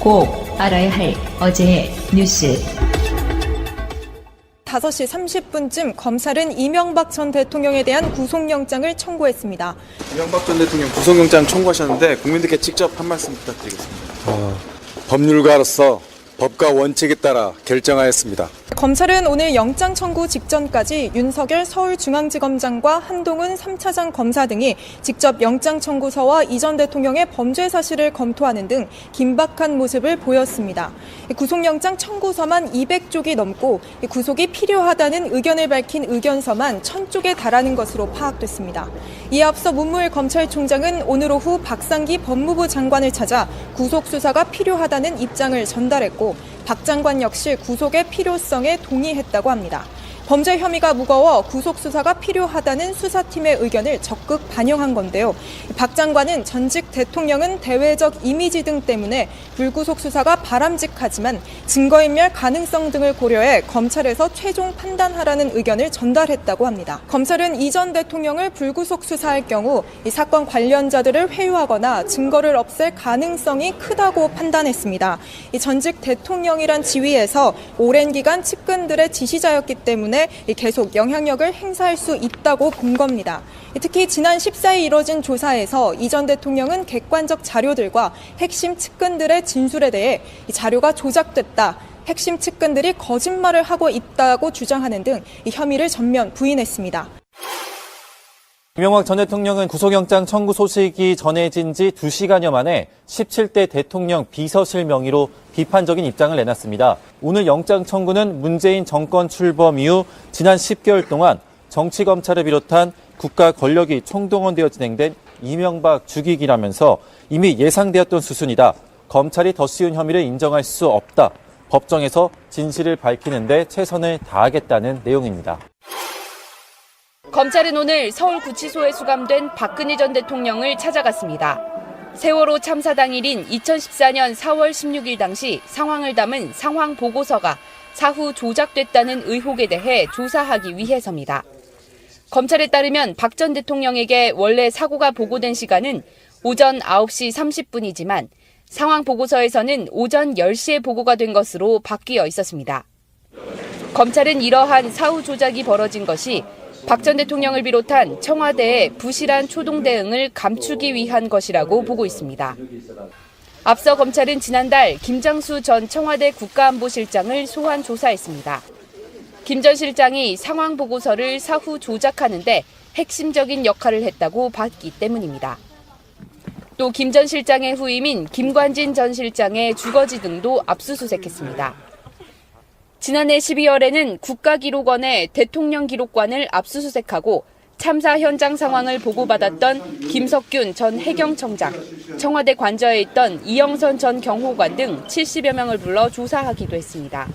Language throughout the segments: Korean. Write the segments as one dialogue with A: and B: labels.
A: 꼭 알아야 할 어제의 뉴스.
B: 5시 30분쯤 검찰은 이명박 전 대통령에 대한 구속영장을 청구했습니다.
C: 이명박 전 대통령 구속영장 청구하셨는데 국민들께 직접 한 말씀 부탁드리겠습니다.
D: 법률가로서 법과 원칙에 따라 결정하였습니다.
B: 검찰은 오늘 영장 청구 직전까지 윤석열 서울중앙지검장과 한동훈 3차장 검사 등이 직접 영장 청구서와 이 전 대통령의 범죄 사실을 검토하는 등 긴박한 모습을 보였습니다. 구속영장 청구서만 200쪽이 넘고 구속이 필요하다는 의견을 밝힌 의견서만 1000쪽에 달하는 것으로 파악됐습니다. 이에 앞서 문무일 검찰총장은 오늘 오후 박상기 법무부 장관을 찾아 구속 수사가 필요하다는 입장을 전달했고 박 장관 역시 구속의 필요성에 동의했다고 합니다. 범죄 혐의가 무거워 구속 수사가 필요하다는 수사팀의 의견을 적극 반영한 건데요. 박 장관은 전직 대통령은 대외적 이미지 등 때문에 불구속 수사가 바람직하지만 증거인멸 가능성 등을 고려해 검찰에서 최종 판단하라는 의견을 전달했다고 합니다. 검찰은 이 전 대통령을 불구속 수사할 경우 이 사건 관련자들을 회유하거나 증거를 없앨 가능성이 크다고 판단했습니다. 이 전직 대통령이란 지위에서 오랜 기간 측근들의 지시자였기 때문에 계속 영향력을 행사할 수 있다고 본 겁니다. 특히 지난 14일 이뤄진 조사에서 이 전 대통령은 객관적 자료들과 핵심 측근들의 진술에 대해 이 자료가 조작됐다, 핵심 측근들이 거짓말을 하고 있다고 주장하는 등 혐의를 전면 부인했습니다.
E: 이명박 전 대통령은 구속영장 청구 소식이 전해진 지 2시간여 만에 17대 대통령 비서실 명의로 비판적인 입장을 내놨습니다. 오늘 영장 청구는 문재인 정권 출범 이후 지난 10개월 동안 정치검찰을 비롯한 국가 권력이 총동원되어 진행된 이명박 죽이기라면서 이미 예상되었던 수순이다. 검찰이 더 쉬운 혐의를 인정할 수 없다. 법정에서 진실을 밝히는 데 최선을 다하겠다는 내용입니다.
F: 검찰은 오늘 서울구치소에 수감된 박근혜 전 대통령을 찾아갔습니다. 세월호 참사 당일인 2014년 4월 16일 당시 상황을 담은 상황 보고서가 사후 조작됐다는 의혹에 대해 조사하기 위해서입니다. 검찰에 따르면 박 전 대통령에게 원래 사고가 보고된 시간은 오전 9시 30분이지만 상황 보고서에서는 오전 10시에 보고가 된 것으로 바뀌어 있었습니다. 검찰은 이러한 사후 조작이 벌어진 것이 박 전 대통령을 비롯한 청와대의 부실한 초동 대응을 감추기 위한 것이라고 보고 있습니다. 앞서 검찰은 지난달 김장수 전 청와대 국가안보실장을 소환 조사했습니다. 김 전 실장이 상황 보고서를 사후 조작하는데 핵심적인 역할을 했다고 봤기 때문입니다. 또 김 전 실장의 후임인 김관진 전 실장의 주거지 등도 압수수색했습니다. 지난해 12월에는 국가기록원의 대통령 기록관을 압수수색하고 참사 현장 상황을 보고받았던 김석균 전 해경청장, 청와대 관저에 있던 이영선 전 경호관 등 70여 명을 불러 조사하기도 했습니다.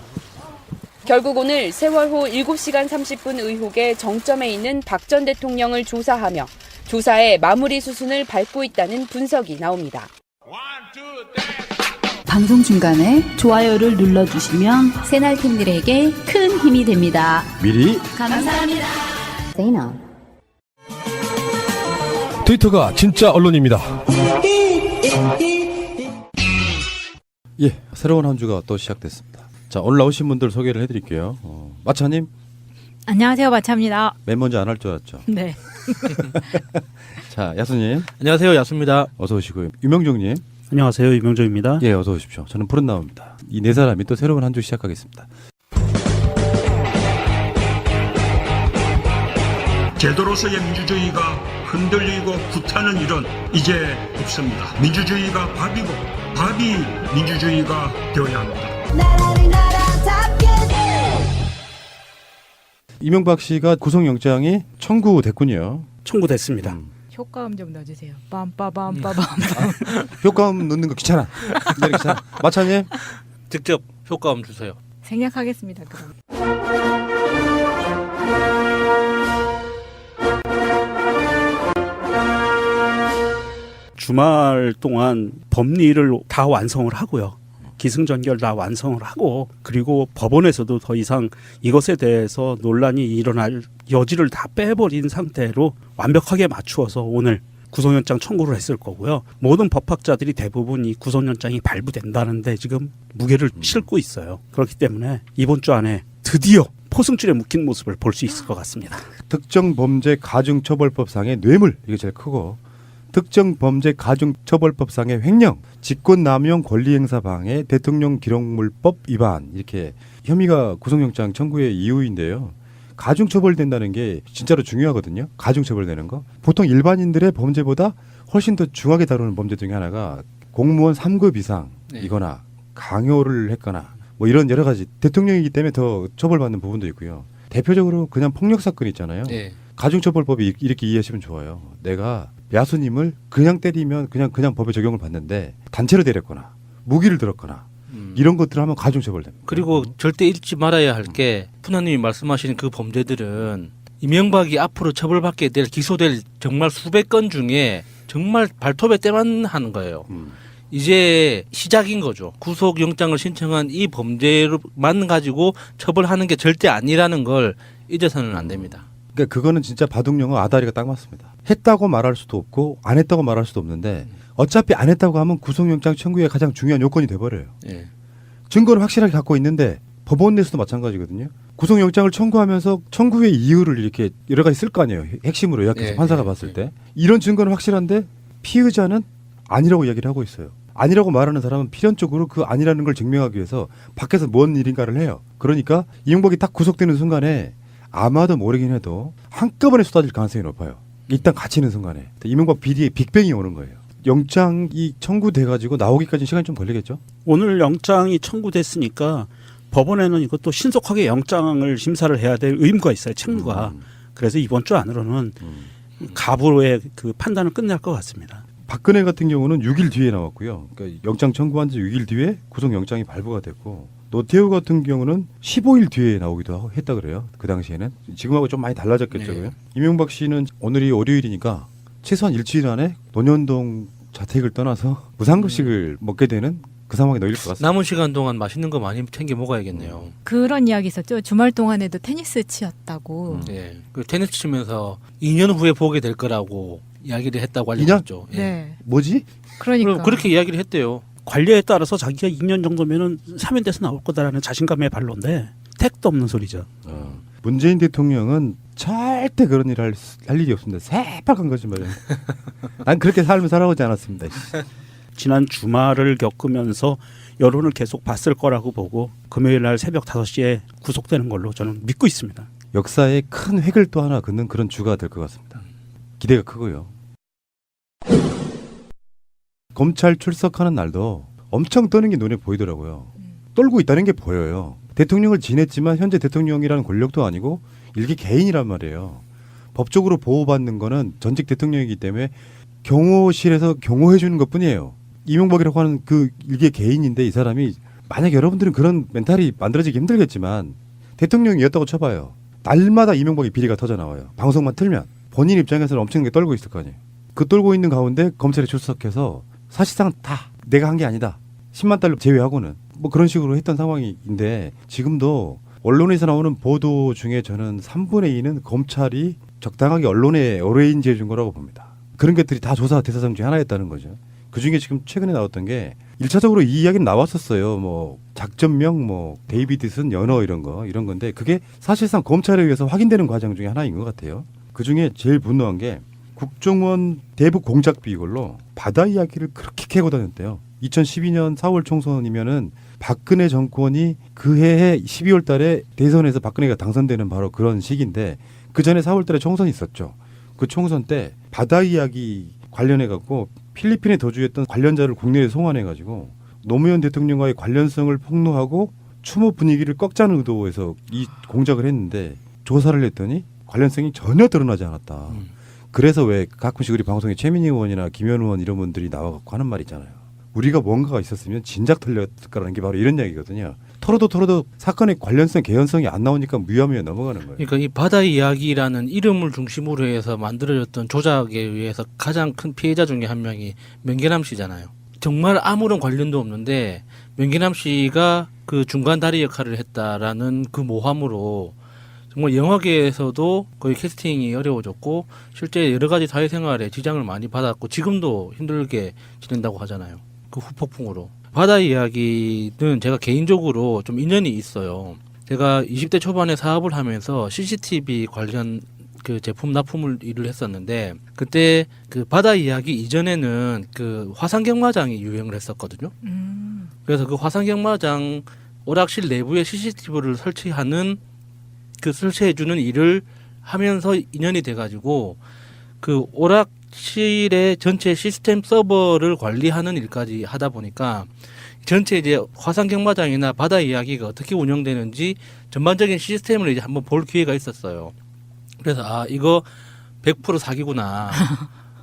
F: 결국 오늘 세월호 7시간 30분 의혹의 정점에 있는 박 전 대통령을 조사하며 조사의 마무리 수순을 밟고 있다는 분석이 나옵니다.
G: 방송 중간에 좋아요를 눌러주시면 새날팀들에게 큰 힘이 됩니다.
H: 미리
G: 감사합니다.
H: 트위터가 진짜 언론입니다. 예, 새로운 한 주가 또 시작됐습니다. 자, 오늘 나오신 분들 소개를 해드릴게요. 마차님.
I: 안녕하세요, 마차입니다.
H: 맨 먼저 안 할 줄 알았죠.
I: 네.
H: 자, 야수님.
J: 안녕하세요, 야수입니다.
H: 어서 오시고요. 유명종님.
J: 안녕하세요, 유명조입니다.
H: 예, 어서 오십시오. 저는 푸른나무입니다. 이 네 사람이 또 새로운 한 주 시작하겠습니다.
K: 제도로서의 민주주의가 흔들리고 구타는 일은 이제 없습니다. 민주주의가 밥이고 밥이 민주주의가 되어야 합니다.
H: 이명박 씨가 구속영장이 청구됐군요.
J: 청구됐습니다.
I: 효과음 좀 넣어주세요. 빰빠밤빠밤.
H: 효과음 넣는 거 귀찮아. 귀찮아. 마차님.
J: 직접 효과음 주세요.
I: 생략하겠습니다. 그럼.
J: 주말 동안 법리를 다 완성을 하고요. 기승전결 다 완성을 하고 그리고 법원에서도 더 이상 이것에 대해서 논란이 일어날 여지를 다 빼버린 상태로 완벽하게 맞추어서 오늘 구속영장 청구를 했을 거고요. 모든 법학자들이 대부분 이 구속영장이 발부된다는데 지금 무게를 싣고 있어요. 그렇기 때문에 이번 주 안에 드디어 포승줄에 묶인 모습을 볼 수 있을 것 같습니다.
H: 특정 범죄 가중처벌법상의 뇌물 이게 제일 크고 특정 범죄 가중처벌법상의 횡령, 직권남용 권리행사 방해, 대통령 기록물법 위반 이렇게 혐의가 구속영장 청구의 이유인데요. 가중처벌된다는 게 진짜로 중요하거든요. 가중처벌되는 거. 보통 일반인들의 범죄보다 훨씬 더 중하게 다루는 범죄 중에 하나가 공무원 3급 이상이거나 강요를 했거나 뭐 이런 여러 가지 대통령이기 때문에 더 처벌받는 부분도 있고요. 대표적으로 그냥 폭력 사건 있잖아요. 가중처벌법이 이렇게 이해하시면 좋아요. 내가 야수님을 그냥 때리면 그냥 법에 적용을 받는데 단체로 때렸거나 무기를 들었거나 이런 것들을 하면 가중처벌됩니다.
L: 그리고 절대 잊지 말아야 할 게 푸나님이 말씀하시는 그 범죄들은 이명박이 앞으로 처벌받게 될 기소될 정말 수백 건 중에 정말 발톱에 때만 하는 거예요. 이제 시작인 거죠. 구속영장을 신청한 이 범죄만 가지고 처벌하는 게 절대 아니라는 걸 잊어서는 안 됩니다.
H: 그러니까 그거는 진짜 바둑영어 아다리가 딱 맞습니다. 했다고 말할 수도 없고 안 했다고 말할 수도 없는데 어차피 안 했다고 하면 구속영장 청구의 가장 중요한 요건이 돼버려요. 증거를 확실하게 갖고 있는데 법원 내에서도 마찬가지거든요. 구속영장을 청구하면서 청구의 이유를 이렇게 여러 가지 쓸 거 아니에요. 핵심으로 요약해서 판사가 봤을 때. 이런 증거는 확실한데 피의자는 아니라고 이야기를 하고 있어요. 아니라고 말하는 사람은 필연적으로 그 아니라는 걸 증명하기 위해서 밖에서 뭔 일인가를 해요. 그러니까 이명박이 딱 구속되는 순간에 아마도 모르긴 해도 한꺼번에 쏟아질 가능성이 높아요. 일단 갇히는 순간에. 이명박 비리의 빅뱅이 오는 거예요. 영장이 청구돼가지고 나오기까지 시간이 좀 걸리겠죠?
J: 오늘 영장이 청구됐으니까 법원에는 이것도 신속하게 영장을 심사를 해야 될 의무가 있어요. 책무가. 그래서 이번 주 안으로는 가부의 그 판단을 끝낼 것 같습니다.
H: 박근혜 같은 경우는 6일 뒤에 나왔고요. 그러니까 영장 청구한 지 6일 뒤에 구속영장이 발부가 됐고 노태우 같은 경우는 15일 뒤에 나오기도 했다 그래요. 그 당시에는. 지금하고 좀 많이 달라졌겠죠. 이명박 씨는 오늘이 월요일이니까 최소한 일주일 안에 논현동 자택을 떠나서 무상급식을 먹게 되는 그 상황에 놓일 것 같습니다.
L: 남은 시간 동안 맛있는 거 많이 챙겨 먹어야겠네요.
I: 그런 이야기 있었죠. 주말 동안에도 테니스 치었다고.
L: 네. 그 테니스 치면서 2년 후에 보게 될 거라고 이야기를 했다고 알려졌죠.
I: 네.
H: 뭐지?
I: 그러니까
L: 그렇게 이야기를 했대요.
J: 관례에 따라서 자기가 2년 정도면은 사면돼서 나올 거다라는 자신감의 발로인데 택도 없는 소리죠.
H: 문재인 대통령은 절대 그런 일을 할 일이 없습니다. 새빨간 거짓말이에요. 난 그렇게 삶을 살아오지 않았습니다.
J: 지난 주말을 겪으면서 여론을 계속 봤을 거라고 보고 금요일 날 새벽 5시에 구속되는 걸로 저는 믿고 있습니다.
H: 역사에 큰 획을 또 하나 긋는 그런 주가 될 것 같습니다. 기대가 크고요. 검찰 출석하는 날도 엄청 떠는 게 눈에 보이더라고요. 떨고 있다는 게 보여요. 대통령을 지냈지만 현재 대통령이라는 권력도 아니고 일개 개인이란 말이에요. 법적으로 보호받는 거는 전직 대통령이기 때문에 경호실에서 경호해 주는 것뿐이에요. 이명박이라고 하는 그 일개 개인인데 이 사람이 만약 여러분들은 그런 멘탈이 만들어지기 힘들겠지만 대통령이었다고 쳐봐요. 날마다 이명박의 비리가 터져 나와요. 방송만 틀면 본인 입장에서는 엄청나게 떨고 있을 거 아니에요. 그 떨고 있는 가운데 검찰에 출석해서 사실상 다 내가 한 게 아니다. 10만 달러 제외하고는 뭐 그런 식으로 했던 상황인데 지금도 언론에서 나오는 보도 중에 저는 3분의 2는 검찰이 적당하게 언론에 어레인지 해준 거라고 봅니다. 그런 것들이 다 조사 대상자 중에 하나였다는 거죠. 그중에 지금 최근에 나왔던 게 1차적으로 이 이야기는 나왔었어요. 뭐 작전명, 뭐 데이비드슨 연어 이런 건데 그게 사실상 검찰에 의해서 확인되는 과정 중에 하나인 것 같아요. 그중에 제일 분노한 게 국정원 대북 공작 비걸로 바다 이야기를 그렇게 캐고 다녔대요. 2012년 4월 총선이면은 박근혜 정권이 그 해에 12월 달에 대선에서 박근혜가 당선되는 바로 그런 시기인데 그 전에 4월 달에 총선이 있었죠. 그 총선 때 바다 이야기 관련해 갖고 필리핀에 거주했던 관련자를 국내에 송환해 가지고 노무현 대통령과의 관련성을 폭로하고 추모 분위기를 꺾자는 의도에서 이 공작을 했는데 조사를 했더니 관련성이 전혀 드러나지 않았다. 그래서 왜 가끔씩 우리 방송에 최민희 의원이나 김현 의원 이런 분들이 나와갖고 하는 말 있잖아요. 우리가 뭔가가 있었으면 진작 털렸을 거라는 게 바로 이런 얘기거든요. 털어도 사건의 관련성, 개연성이 안 나오니까 무혐의에 넘어가는 거예요.
L: 그러니까 이 바다 이야기라는 이름을 중심으로 해서 만들어졌던 조작에 의해서 가장 큰 피해자 중에 한 명이 명계남 씨잖아요. 정말 아무런 관련도 없는데 명계남 씨가 그 중간 다리 역할을 했다라는 그 모함으로 정말 영화계에서도 거의 캐스팅이 어려워졌고 실제 여러 가지 사회생활에 지장을 많이 받았고 지금도 힘들게 지낸다고 하잖아요. 그 후폭풍으로. 바다 이야기는 제가 개인적으로 좀 인연이 있어요. 제가 20대 초반에 사업을 하면서 CCTV 관련 그 제품 납품을 일을 했었는데 그때 그 바다 이야기 이전에는 그 화상경마장이 유행을 했었거든요. 그래서 그 화상경마장 오락실 내부에 CCTV를 설치해주는 일을 하면서 인연이 돼가지고 그 오락실의 전체 시스템 서버를 관리하는 일까지 하다 보니까 전체 이제 화상경마장이나 바다 이야기가 어떻게 운영되는지 전반적인 시스템을 이제 한번 볼 기회가 있었어요. 그래서 이거 100% 사기구나.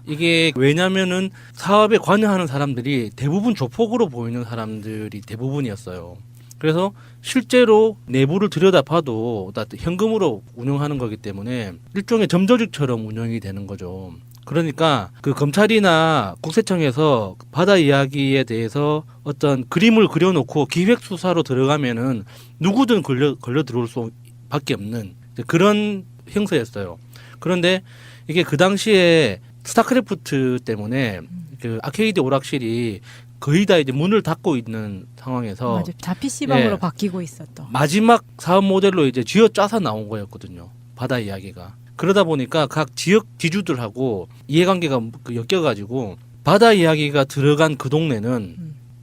L: 이게 왜냐면은 사업에 관여하는 사람들이 대부분 조폭으로 보이는 사람들이 대부분이었어요. 그래서 실제로 내부를 들여다봐도 현금으로 운영하는 거기 때문에 일종의 점조직처럼 운영이 되는 거죠. 그러니까 그 검찰이나 국세청에서 바다 이야기에 대해서 어떤 그림을 그려놓고 기획 수사로 들어가면은 누구든 걸려 들어올 수밖에 없는 그런 형사였어요. 그런데 이게 그 당시에 스타크래프트 때문에 그 아케이드 오락실이 거의 다 이제 문을 닫고 있는 상황에서
I: 맞아. 다 PC방으로 바뀌고 있었던.
L: 마지막 사업 모델로 이제 쥐어짜서 나온 거였거든요. 바다 이야기가. 그러다 보니까 각 지역 지주들하고 이해관계가 엮여가지고 바다 이야기가 들어간 그 동네는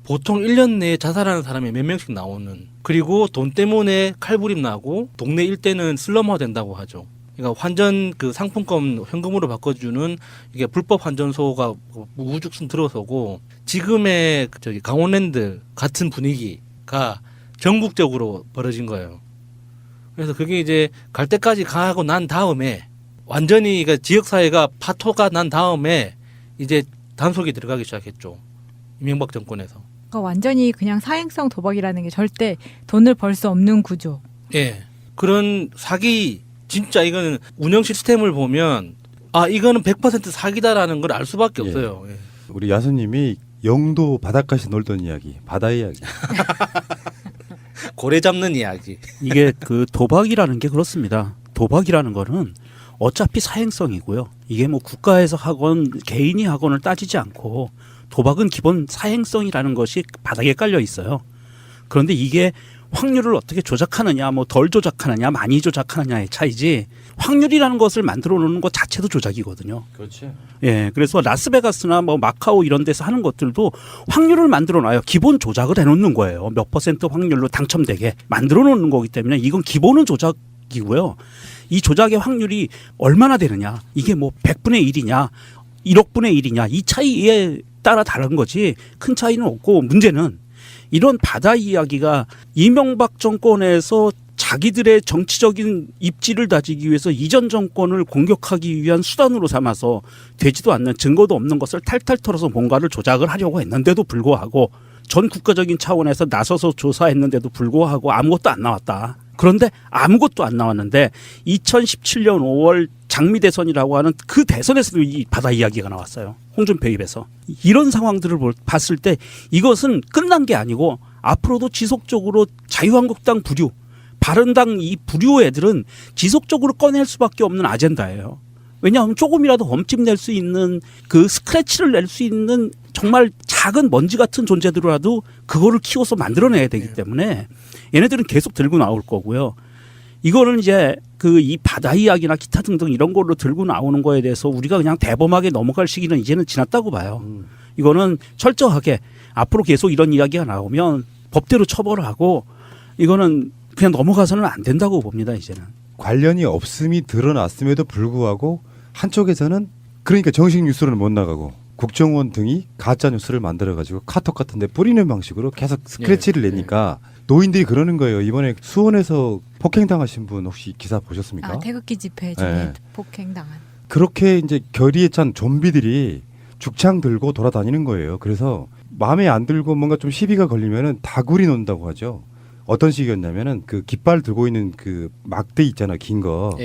L: 보통 1년 내에 자살하는 사람이 몇 명씩 나오는 그리고 돈 때문에 칼부림 나고 동네 일대는 슬럼화 된다고 하죠. 그러니까 환전 그 상품권 현금으로 바꿔주는 이게 불법 환전소가 우죽순 들어서고 지금의 저기 강원랜드 같은 분위기가 전국적으로 벌어진 거예요. 그래서 그게 이제 갈 때까지 가고 난 다음에 완전히 그러니까 지역사회가 파토가 난 다음에 이제 단속이 들어가기 시작했죠. 이명박 정권에서.
I: 그러니까 완전히 그냥 사행성 도박이라는 게 절대 돈을 벌 수 없는 구조.
L: 예. 그런 사기 진짜 이거는 운영 시스템을 보면 이거는 100% 사기다라는 걸 알 수밖에 없어요. 예.
H: 우리 야수님이 영도 바닷가에서 놀던 이야기, 바다 이야기.
L: 고래 잡는 이야기.
J: 이게 그 도박이라는 게 그렇습니다. 도박이라는 거는 어차피 사행성이고요. 이게 뭐 국가에서 하건 개인이 하건을 따지지 않고 도박은 기본 사행성이라는 것이 바닥에 깔려 있어요. 그런데 이게 확률을 어떻게 조작하느냐, 뭐 덜 조작하느냐, 많이 조작하느냐의 차이지 확률이라는 것을 만들어 놓는 것 자체도 조작이거든요.
H: 그렇죠.
J: 예, 그래서 라스베가스나 뭐 마카오 이런 데서 하는 것들도 확률을 만들어 놔요. 기본 조작을 해놓는 거예요. 몇 % 확률로 당첨되게 만들어 놓는 거기 때문에 이건 기본은 조작이고요. 이 조작의 확률이 얼마나 되느냐, 이게 뭐 100분의 1이냐, 1억분의 1이냐 이 차이에 따라 다른 거지 큰 차이는 없고 문제는 이런 바다 이야기가 이명박 정권에서 자기들의 정치적인 입지를 다지기 위해서 이전 정권을 공격하기 위한 수단으로 삼아서 되지도 않는 증거도 없는 것을 탈탈 털어서 뭔가를 조작을 하려고 했는데도 불구하고 전 국가적인 차원에서 나서서 조사했는데도 불구하고 아무것도 안 나왔다. 그런데 아무것도 안 나왔는데 2017년 5월 장미대선이라고 하는 그 대선에서도 이 바다 이야기가 나왔어요. 홍준표 입에서. 이런 상황들을 봤을 때 이것은 끝난 게 아니고 앞으로도 지속적으로 자유한국당 부류, 바른당 이 부류 애들은 지속적으로 꺼낼 수밖에 없는 아젠다예요. 왜냐하면 조금이라도 험집 낼 수 있는 그 스크래치를 낼 수 있는 정말 작은 먼지 같은 존재들이라도 그거를 키워서 만들어내야 되기 때문에 얘네들은 계속 들고 나올 거고요. 이거는 이제 그 이 바다 이야기나 기타 등등 이런 걸로 들고 나오는 거에 대해서 우리가 그냥 대범하게 넘어갈 시기는 이제는 지났다고 봐요. 이거는 철저하게 앞으로 계속 이런 이야기가 나오면 법대로 처벌을 하고 이거는 그냥 넘어가서는 안 된다고 봅니다. 이제는.
H: 관련이 없음이 드러났음에도 불구하고 한쪽에서는 그러니까 정식 뉴스로는 못 나가고 국정원 등이 가짜 뉴스를 만들어가지고 카톡 같은 데 뿌리는 방식으로 계속 스크래치를 내니까 노인들이 그러는 거예요. 이번에 수원에서 폭행당하신 분 혹시 기사 보셨습니까?
I: 태극기 집회 중에 폭행당한.
H: 그렇게 이제 결의에 찬 좀비들이 죽창 들고 돌아다니는 거예요. 그래서 마음에 안 들고 뭔가 좀 시비가 걸리면은 다구리 논다고 하죠. 어떤 식이었냐면은 그 깃발 들고 있는 그 막대 있잖아, 긴 거.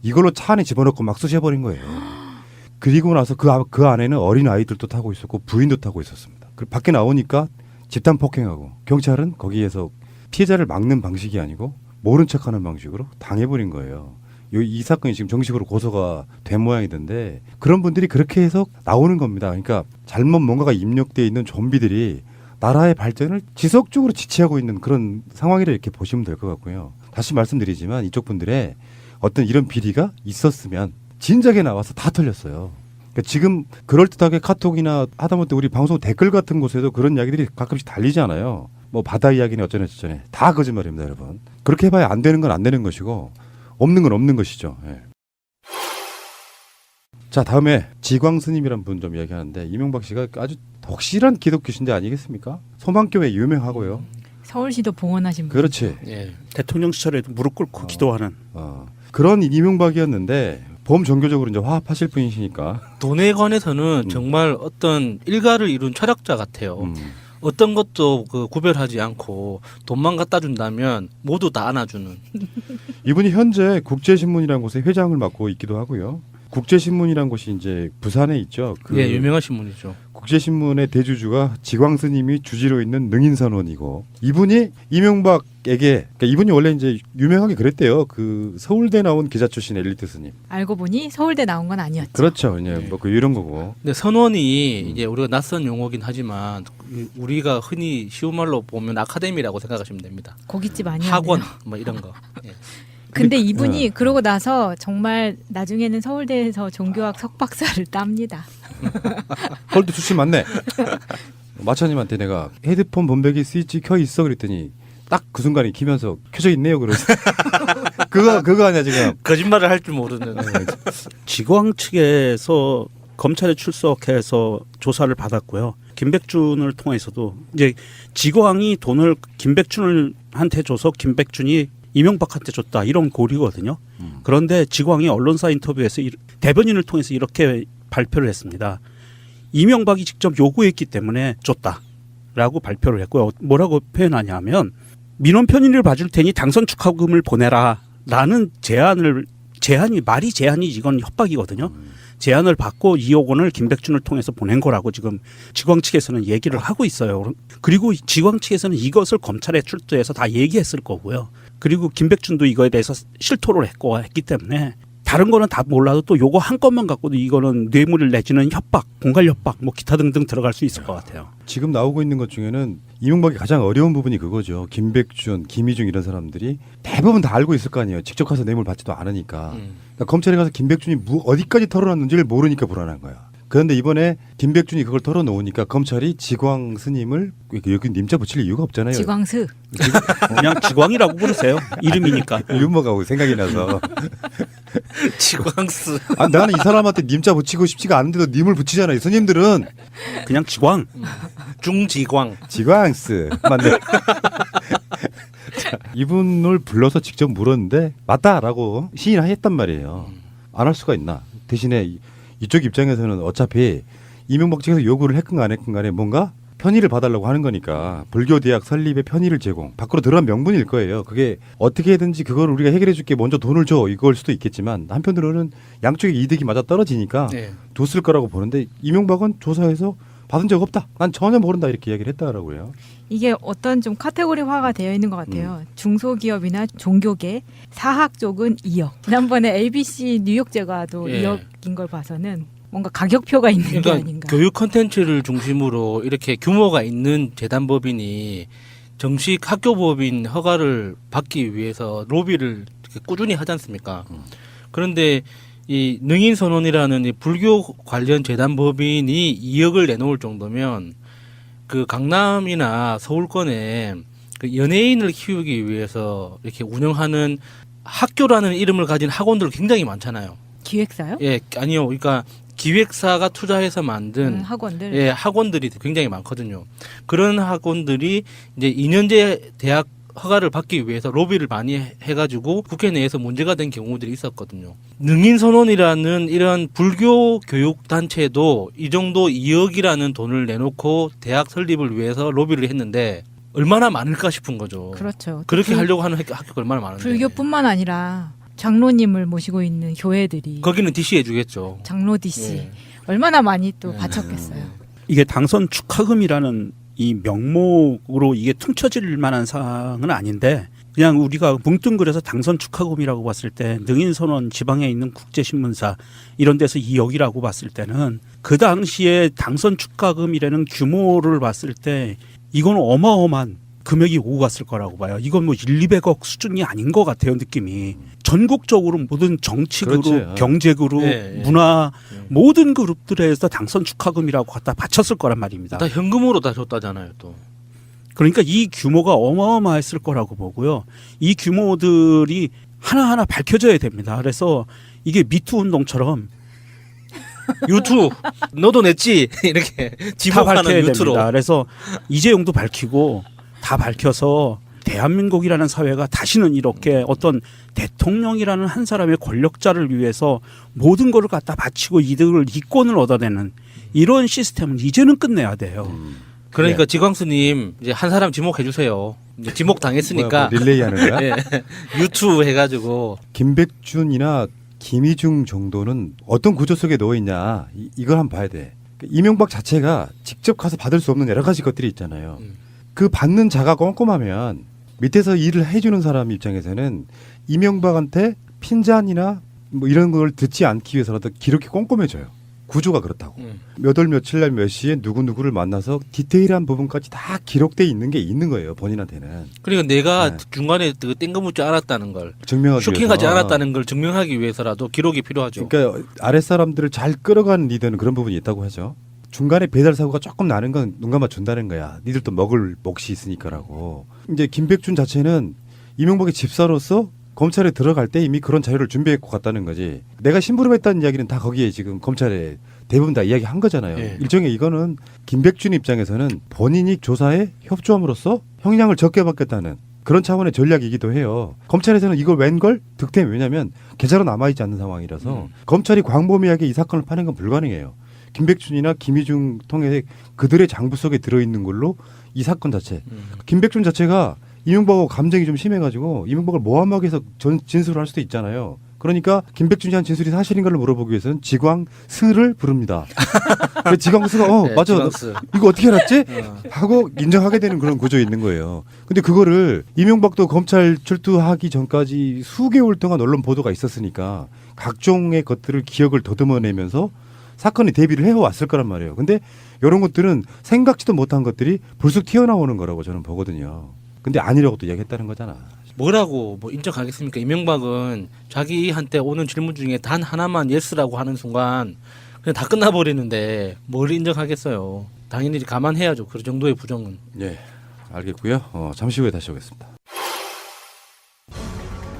H: 이걸로 차 안에 집어넣고 막 쑤셔버린 거예요. 그리고 나서 그 안에는 어린 아이들도 타고 있었고 부인도 타고 있었습니다. 그 밖에 나오니까 집단 폭행하고 경찰은 거기에서 피해자를 막는 방식이 아니고 모른 척하는 방식으로 당해버린 거예요. 이 사건이 지금 정식으로 고소가 된 모양이던데 그런 분들이 그렇게 해서 나오는 겁니다. 그러니까 잘못 뭔가가 입력되어 있는 좀비들이 나라의 발전을 지속적으로 지체하고 있는 그런 상황이라 이렇게 보시면 될 것 같고요. 다시 말씀드리지만 이쪽 분들의 어떤 이런 비리가 있었으면 진작에 나와서 다 털렸어요. 그러니까 지금 그럴듯하게 카톡이나 하다못해 우리 방송 댓글 같은 곳에도 그런 이야기들이 가끔씩 달리잖아요. 뭐 바다 이야기는 어쩌네 저쩌네 다 거짓말입니다, 여러분. 그렇게 해봐야 안 되는 건 안 되는 것이고 없는 건 없는 것이죠. 예. 자, 다음에 지광 스님이란 분 좀 이야기하는데 이명박 씨가 아주 덕실한 기독교 신자 아니겠습니까? 소망교회 유명하고요.
I: 서울시도 봉헌하신 분.
H: 그렇지.
J: 예. 대통령 시절에도 무릎 꿇고 기도하는
H: 그런 이명박이었는데 범종교적으로 이제 화합하실 분이시니까
L: 돈에 관해서는 정말 어떤 일가를 이룬 철학자 같아요. 어떤 것도 그 구별하지 않고 돈만 갖다 준다면 모두 다 안아주는.
H: 이분이 현재 국제신문이라는 곳에 회장을 맡고 있기도 하고요. 국제신문이라는 곳이 이제 부산에 있죠.
L: 예, 유명한 신문이죠.
H: 국제신문의 대주주가 지광 스님이 주지로 있는 능인선원이고 이분이 이명박에게 그러니까 이분이 원래 이제 유명하게 그랬대요. 그 서울대 나온 기자 출신 엘리트 스님.
I: 알고 보니 서울대 나온 건 아니었죠.
H: 그렇죠. 뭐 그 이런 거고.
L: 근데 선원이 이제 우리가 낯선 용어긴 하지만 우리가 흔히 쉬운 말로 보면 아카데미라고 생각하시면 됩니다.
I: 고깃집 아니야.
L: 학원 뭐 이런 거. 예.
I: 근데 이분이 그러고 나서 정말 나중에는 서울대에서 종교학 석박사를 땁니다.
H: 헐도 출신 맞네. 마차님한테 내가 헤드폰 본배기 스위치 켜 있어 그랬더니 딱 그 순간에 키면서 켜져 있네요. 그래서 그거 아니야 지금.
L: 거짓말을 할 줄 모르는.
J: 지광 측에서 검찰에 출석해서 조사를 받았고요. 김백준을 통해서도 이제 지광이 돈을 김백준한테 줘서 김백준이 이명박한테 줬다 이런 고리거든요. 그런데 지광이 언론사 인터뷰에서 대변인을 통해서 이렇게 발표를 했습니다. 이명박이 직접 요구했기 때문에 줬다라고 발표를 했고요. 뭐라고 표현하냐면 민원 편의를 봐줄 테니 당선 축하금을 보내라라는 말이 제안이 이건 협박이거든요. 제안을 받고 2억 원을 김백준을 통해서 보낸 거라고 지금 지광 측에서는 얘기를 하고 있어요. 그리고 지광 측에서는 이것을 검찰에 출두해서 다 얘기했을 거고요. 그리고 김백준도 이거에 대해서 실토를 했기 때문에 다른 거는 다 몰라도 또 요거 한 건만 갖고도 이거는 뇌물을 내지는 협박, 공갈 협박 뭐 기타 등등 들어갈 수 있을 것 같아요.
H: 지금 나오고 있는 것 중에는 이명박이 가장 어려운 부분이 그거죠. 김백준, 김희중 이런 사람들이 대부분 다 알고 있을 거 아니에요. 직접 가서 뇌물 받지도 않으니까. 그러니까 검찰에 가서 김백준이 어디까지 털어놨는지를 모르니까 불안한 거야. 그런데 이번에 김백준이 그걸 털어놓으니까 검찰이 지광 스님을 여기 님자 붙일 이유가 없잖아요.
I: 지광스.
J: 그냥 지광이라고 부르세요. 이름이니까.
H: 유머가 생각이 나서.
L: 지광스.
H: 아, 나는 이 사람한테 님자 붙이고 싶지가 않은데도 님을 붙이잖아요. 스님들은
J: 그냥 지광.
L: 중지광.
H: 지광스. 맞네. 자, 이분을 불러서 직접 물었는데 맞다라고 시인했단 말이에요. 안 할 수가 있나. 대신에 이쪽 입장에서는 어차피 이명박 측에서 요구를 했건 안 했건 간에 뭔가 편의를 봐달라고 하는 거니까 불교대학 설립의 편의를 제공 밖으로 드러난 명분일 거예요. 그게 어떻게든지 그걸 우리가 해결해 줄게 먼저 돈을 줘 이걸 수도 있겠지만 한편으로는 양쪽의 이득이 맞아 떨어지니까 뒀을 거라고 보는데 이명박은 조사해서 받은 적 없다. 난 전혀 모른다 이렇게 이야기를 했다라고 해요.
I: 이게 어떤 좀 카테고리화가 되어 있는 것 같아요. 중소기업이나 종교계, 사학 쪽은 2억. 지난번에 ABC 뉴욕제가도 2억인 걸 봐서는 뭔가 가격표가 있는 게 아닌가.
L: 교육 콘텐츠를 중심으로 이렇게 규모가 있는 재단법인이 정식 학교법인 허가를 받기 위해서 로비를 꾸준히 하지 않습니까? 그런데 이 능인선원이라는 이 불교 관련 재단법인이 2억을 내놓을 정도면 그 강남이나 서울권에 그 연예인을 키우기 위해서 이렇게 운영하는 학교라는 이름을 가진 학원들 굉장히 많잖아요.
I: 기획사요?
L: 예, 아니요. 그러니까 기획사가 투자해서 만든
I: 학원들.
L: 예, 학원들이 굉장히 많거든요. 그런 학원들이 이제 2년제 대학 허가를 받기 위해서 로비를 많이 해가지고 국회 내에서 문제가 된 경우들이 있었거든요. 능인선원이라는 이런 불교 교육 단체도 이 정도 2억이라는 돈을 내놓고 대학 설립을 위해서 로비를 했는데 얼마나 많을까 싶은 거죠.
I: 그렇죠.
L: 그렇게 하려고 하는 학교가 얼마나 많은데.
I: 불교뿐만 아니라 장로님을 모시고 있는 교회들이
L: 거기는 DC 해주겠죠.
I: 장로 DC 얼마나 많이 또 바쳤겠어요.
J: 이게 당선 축하금이라는 이 명목으로 이게 퉁쳐질 만한 사항은 아닌데 그냥 우리가 뭉뚱그려서 당선 축하금이라고 봤을 때 능인선원 지방에 있는 국제신문사 이런 데서 2억이라고 봤을 때는 그 당시에 당선 축하금이라는 규모를 봤을 때 이건 어마어마한 금액이 오고 갔을 거라고 봐요. 이건 뭐 1, 200억 수준이 아닌 것 같아요, 느낌이. 전국적으로 모든 정치 그룹,
H: 그렇지.
J: 경제 그룹, 문화 모든 그룹들에서 당선 축하금이라고 갖다 바쳤을 거란 말입니다.
L: 다 현금으로 다 줬다잖아요, 또.
J: 그러니까 이 규모가 어마어마했을 거라고 보고요. 이 규모들이 하나하나 밝혀져야 됩니다. 그래서 이게 미투 운동처럼
L: 유튜 너도 냈지 이렇게
J: 다
L: 지목하는
J: 밝혀야
L: 유튜로.
J: 됩니다. 그래서 이재용도 밝히고 다 밝혀서 대한민국이라는 사회가 다시는 이렇게 어떤 대통령이라는 한 사람의 권력자를 위해서 모든 것을 갖다 바치고 이득을 이권을 얻어내는 이런 시스템은 이제는 끝내야 돼요.
L: 그러니까 지광수님 이제 한 사람 지목해 주세요. 이제 지목 당했으니까
H: 뭐 릴레이 하는 거야?
L: 예. 유튜브 해가지고
H: 김백준이나 김희중 정도는 어떤 구조 속에 놓여 있냐 이걸 한번 봐야 돼. 이명박 자체가 직접 가서 받을 수 없는 여러 가지 것들이 있잖아요. 그 받는 자가 꼼꼼하면 밑에서 일을 해주는 사람 입장에서는 이명박한테 핀잔이나 뭐 이런 걸 듣지 않기 위해서라도 기록이 꼼꼼해져요. 구조가 그렇다고. 몇 월 며칠 날 몇 시에 누구누구를 만나서 디테일한 부분까지 다 기록돼 있는 게 있는 거예요. 본인한테는.
L: 그러니까 내가 중간에 그 땡겨묻지 않았다는 걸
H: 증명하기
L: 쇼킹하지
H: 위해서.
L: 않았다는 걸 증명하기 위해서라도 기록이 필요하죠.
H: 그러니까 아랫사람들을 잘 끌어가는 리더는 그런 부분이 있다고 하죠. 중간에 배달 사고가 조금 나는 건 눈 감아 준다는 거야. 니들도 먹을 몫이 있으니까라고. 이제 김백준 자체는 이명박의 집사로서 검찰에 들어갈 때 이미 그런 자료를 준비했고 갔다는 거지. 내가 심부름했다는 이야기는 다 거기에 지금 검찰에 대부분 다 이야기한 거잖아요.
L: 예.
H: 일종의 이거는 김백준 입장에서는 본인이 조사에 협조함으로써 형량을 적게 받겠다는 그런 차원의 전략이기도 해요. 검찰에서는 이걸 웬걸 득템 왜냐하면 계좌로 남아있지 않는 상황이라서 검찰이 광범위하게 이 사건을 파는 건 불가능해요. 김백준이나 김희중 통해 그들의 장부 속에 들어있는 걸로 이 사건 자체. 김백준 자체가 이명박하고 감정이 좀 심해가지고 이명박을 모함하기 위해서 진술을 할 수도 있잖아요. 그러니까 김백준이 한 진술이 사실인 걸 물어보기 위해서는 지광스를 부릅니다. 그래서 지광스가
L: 네,
H: 맞아
L: 지광스.
H: 이거 어떻게 알았지? 하고 인정하게 되는 그런 구조에 있는 거예요. 근데 그거를 이명박도 검찰 출두하기 전까지 수개월 동안 언론 보도가 있었으니까 각종의 것들을 기억을 더듬어내면서 사건이 대비를 해왔을 거란 말이에요. 근데 이런 것들은 생각지도 못한 것들이 불쑥 튀어나오는 거라고 저는 보거든요. 근데 아니라고 또 이야기했다는 거잖아.
L: 뭐라고 뭐 인정하겠습니까? 이명박은 자기한테 오는 질문 중에 단 하나만 예스라고 하는 순간 그냥 다 끝나버리는데 뭘 인정하겠어요. 당연히 감안해야죠. 그 정도의 부정은.
H: 예, 알겠고요. 잠시 후에 다시 오겠습니다.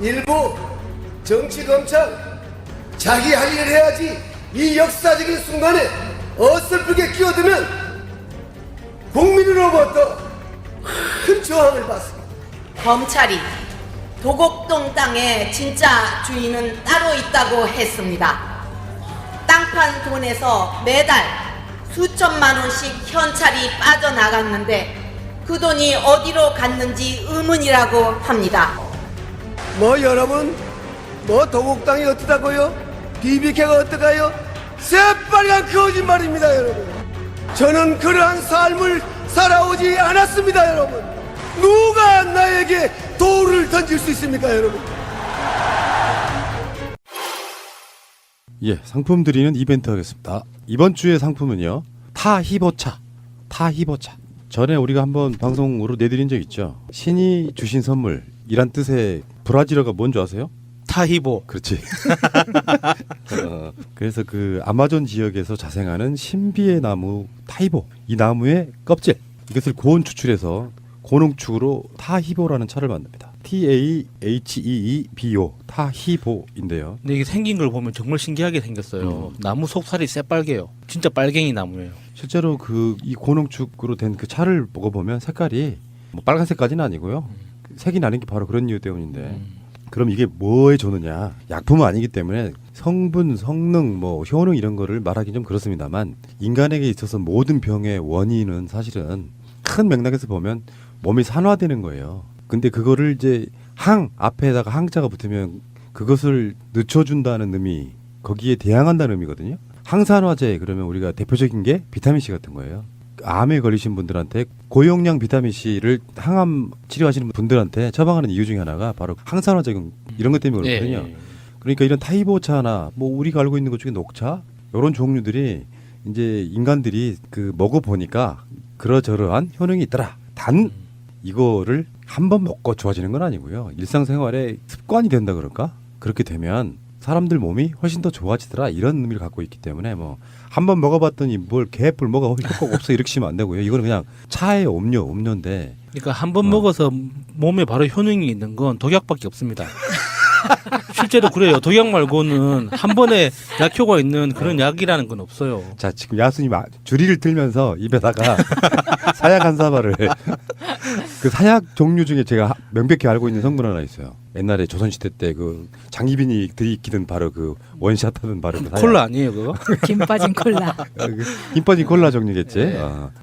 M: 일부 정치 검찰 자기 할 일을 해야지 이 역사적인 순간에 어설프게 끼어들면 국민으로부터 큰 저항을 받습니다.
N: 검찰이 도곡동 땅의 진짜 주인은 따로 있다고 했습니다. 땅판 돈에서 매달 수천만 원씩 현찰이 빠져나갔는데 그 돈이 어디로 갔는지 의문이라고 합니다.
M: 뭐 여러분, 뭐 도곡땅이 어떠다고요? BBK가 어떠가요? 새빨간 거짓말입니다, 여러분. 저는 그러한 삶을 살아오지 않았습니다, 여러분. 누가 나에게 돌을 던질 수 있습니까, 여러분?
H: 예, 상품 드리는 이벤트 하겠습니다. 이번 주의 상품은요. 타히보차. 전에 우리가 한번 방송으로 내드린 적 있죠. 신이 주신 선물이란 뜻의 브라질어가 뭔지 아세요?
L: 타히보.
H: 그렇지. 그래서 그 아마존 지역에서 자생하는 신비의 나무 타히보. 이 나무의 껍질. 이것을 고온 추출해서 고농축으로 타히보라는 차를 만듭니다. TAHEEBO 타히보인데요.
L: 근데 이게 생긴 걸 보면 정말 신기하게 생겼어요. 나무 속살이 새빨개요. 진짜 빨갱이 나무예요.
H: 실제로 그 이 고농축으로 된 그 차를 먹어보면 색깔이 뭐 빨간색까지는 아니고요. 색이 나는 게 바로 그런 이유 때문인데 그럼 이게 뭐에 좋느냐? 약품은 아니기 때문에 성분, 성능, 뭐 효능 이런 거를 말하기 좀 그렇습니다만 인간에게 있어서 모든 병의 원인은 사실은 큰 맥락에서 보면 몸이 산화되는 거예요. 근데 그거를 이제 항 앞에다가 항자가 붙으면 그것을 늦춰준다는 의미, 거기에 대항한다는 의미거든요. 항산화제 그러면 우리가 대표적인 게 비타민 C 같은 거예요. 암에 걸리신 분들한테 고용량 비타민 C를 항암 치료하시는 분들한테 처방하는 이유 중에 하나가 바로 항산화 작용 이런 것 때문에 그렇거든요.
L: 예.
H: 그러니까 이런 타이보차나 뭐 우리가 알고 있는 것 중에 녹차 이런 종류들이 이제 인간들이 그 먹어 보니까 그러저러한 효능이 있더라. 단 이거를 한 번 먹고 좋아지는 건 아니고요. 일상생활에 습관이 된다 그럴까? 그렇게 되면 사람들 몸이 훨씬 더 좋아지더라 이런 의미를 갖고 있기 때문에 뭐 한 번 먹어봤더니 뭘 개뿔 뭐가 효과가 없어 이렇게 치면 안 되고요. 이거는 그냥 차의 음료인데.
L: 그러니까 한 번 먹어서 몸에 바로 효능이 있는 건 독약밖에 없습니다. 실제로 그래요. 독약 말고는 한 번에 약효가 있는 그런 약이라는 건 없어요.
H: 자, 지금 야수님 주리를 틀면서 입에다가 사약 한 사발을 그 사약 종류 중에 제가 명백히 알고 있는 성분 하나 있어요. 옛날에 조선시대 때 그 장희빈이 들이키던 바로 그 원샷 하던 바로 그
L: 콜라 아니에요 그거?
I: 김 빠진 콜라.
H: 김 빠진 콜라 종류겠지.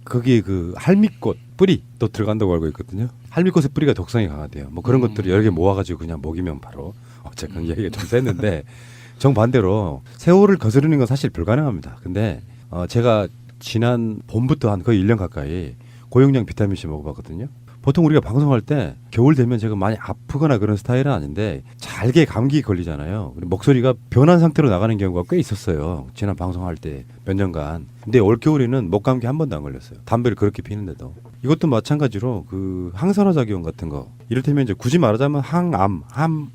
H: 거기에 그 할미꽃 뿌리도 들어간다고 알고 있거든요. 할미꽃의 뿌리가 독성이 강하대요. 뭐 그런 것들을 여러 개 모아가지고 그냥 먹이면 바로 어쨌건 얘기가 좀 셌는데 정반대로 세월을 거스르는 건 사실 불가능합니다. 근데 제가 지난 봄부터 한 거의 1년 가까이 고용량 비타민C 먹어봤거든요. 보통 우리가 방송할 때 겨울 되면 제가 많이 아프거나 그런 스타일은 아닌데 잘게 감기 걸리잖아요. 목소리가 변한 상태로 나가는 경우가 꽤 있었어요. 지난 방송할 때 몇 년간. 근데 올겨울에는 목감기 한 번도 안 걸렸어요. 담배를 그렇게 피는데도. 이것도 마찬가지로 그 항산화 작용 같은 거. 이를테면 이제 굳이 말하자면 항암,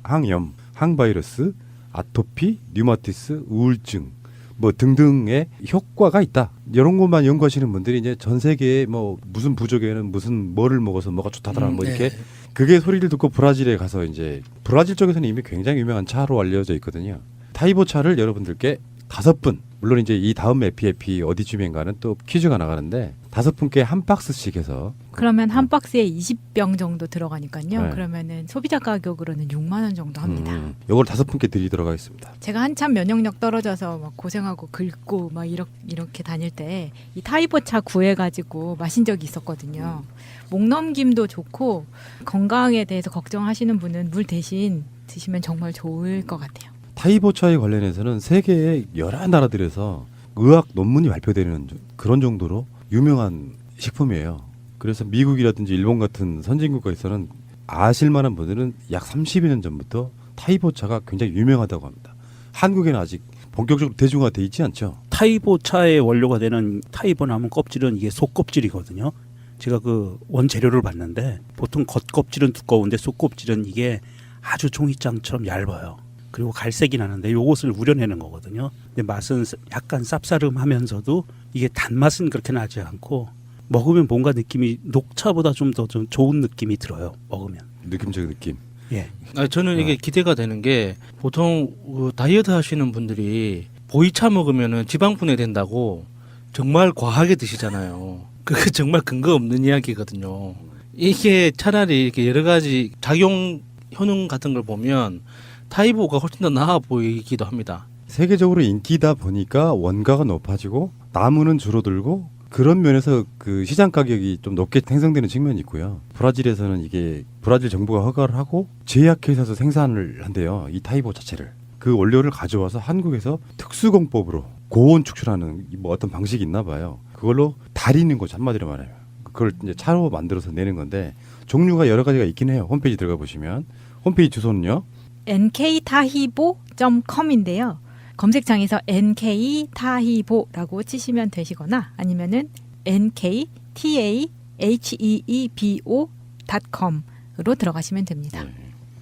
H: 항염, 항바이러스, 아토피, 류마티스, 우울증 뭐 등등의 효과가 있다. 이런 것만 연구하시는 분들이 이제 전 세계에 뭐 무슨 부족에는 무슨 뭐를 먹어서 뭐가 좋다더라 뭐 이렇게 그게 소리를 듣고 브라질에 가서 이제 브라질 쪽에서는 이미 굉장히 유명한 차로 알려져 있거든요. 타이보 차를 여러분들께 5분 물론 이제 이 다음 에피 어디쯤인가는 또 퀴즈가 나가는데 5분께 한 박스씩 해서
I: 그러면 한 박스에 20병 정도 들어가니까요.
H: 네.
I: 그러면은 소비자 가격으로는 6만 원 정도 합니다.
H: 이걸 5분께 드리도록 하겠습니다.
I: 제가 한참 면역력 떨어져서 막 고생하고 긁고 막 이렇게 다닐 때 이 타이보차 구해가지고 마신 적이 있었거든요. 목넘김도 좋고 건강에 대해서 걱정하시는 분은 물 대신 드시면 정말 좋을 것 같아요.
H: 타이보차에 관련해서는 세계의 여러 나라들에서 의학 논문이 발표되는 그런 정도로 유명한 식품이에요. 그래서 미국이라든지 일본 같은 선진국가에서는 아실 만한 분들은 약 30여 년 전부터 타이보차가 굉장히 유명하다고 합니다. 한국에는 아직 본격적으로 대중화돼 있지 않죠.
J: 타이보차의 원료가 되는 타이보나무 껍질은 이게 속껍질이거든요. 제가 그 원재료를 봤는데 보통 겉껍질은 두꺼운데 속껍질은 이게 아주 종이장처럼 얇아요. 그리고 갈색이 나는데 요것을 우려내는 거거든요. 근데 맛은 약간 쌉싸름하면서도 이게 단맛은 그렇게 나지 않고 먹으면 뭔가 느낌이 녹차보다 좀 더 좀 좋은 느낌이 들어요. 먹으면.
H: 느낌적인 느낌.
J: 예.
L: 저는 이게 기대가 되는 게 보통 다이어트 하시는 분들이 보이차 먹으면은 지방 분해된다고 정말 과하게 드시잖아요. 그게 정말 근거 없는 이야기거든요. 이게 차라리 이렇게 여러 가지 작용 효능 같은 걸 보면 타이보가 훨씬 더 나아 보이기도 합니다.
H: 세계적으로 인기다 보니까 원가가 높아지고 나무는 줄어들고 그런 면에서 그 시장 가격이 좀 높게 형성되는 측면이 있고요. 브라질에서는 이게 브라질 정부가 허가를 하고 제약회사에서 생산을 한대요. 이 타이보 자체를. 그 원료를 가져와서 한국에서 특수공법으로 고온 축출하는 뭐 어떤 방식이 있나 봐요. 그걸로 달이는 거죠. 한마디로 말하면. 그걸 이제 차로 만들어서 내는 건데 종류가 여러 가지가 있긴 해요. 홈페이지 들어가 보시면. 홈페이지 주소는요.
I: nktahibo.com인데요. 검색창에서 nktahibo라고 치시면 되시거나 아니면은 nktaheebo.com으로 들어가시면 됩니다.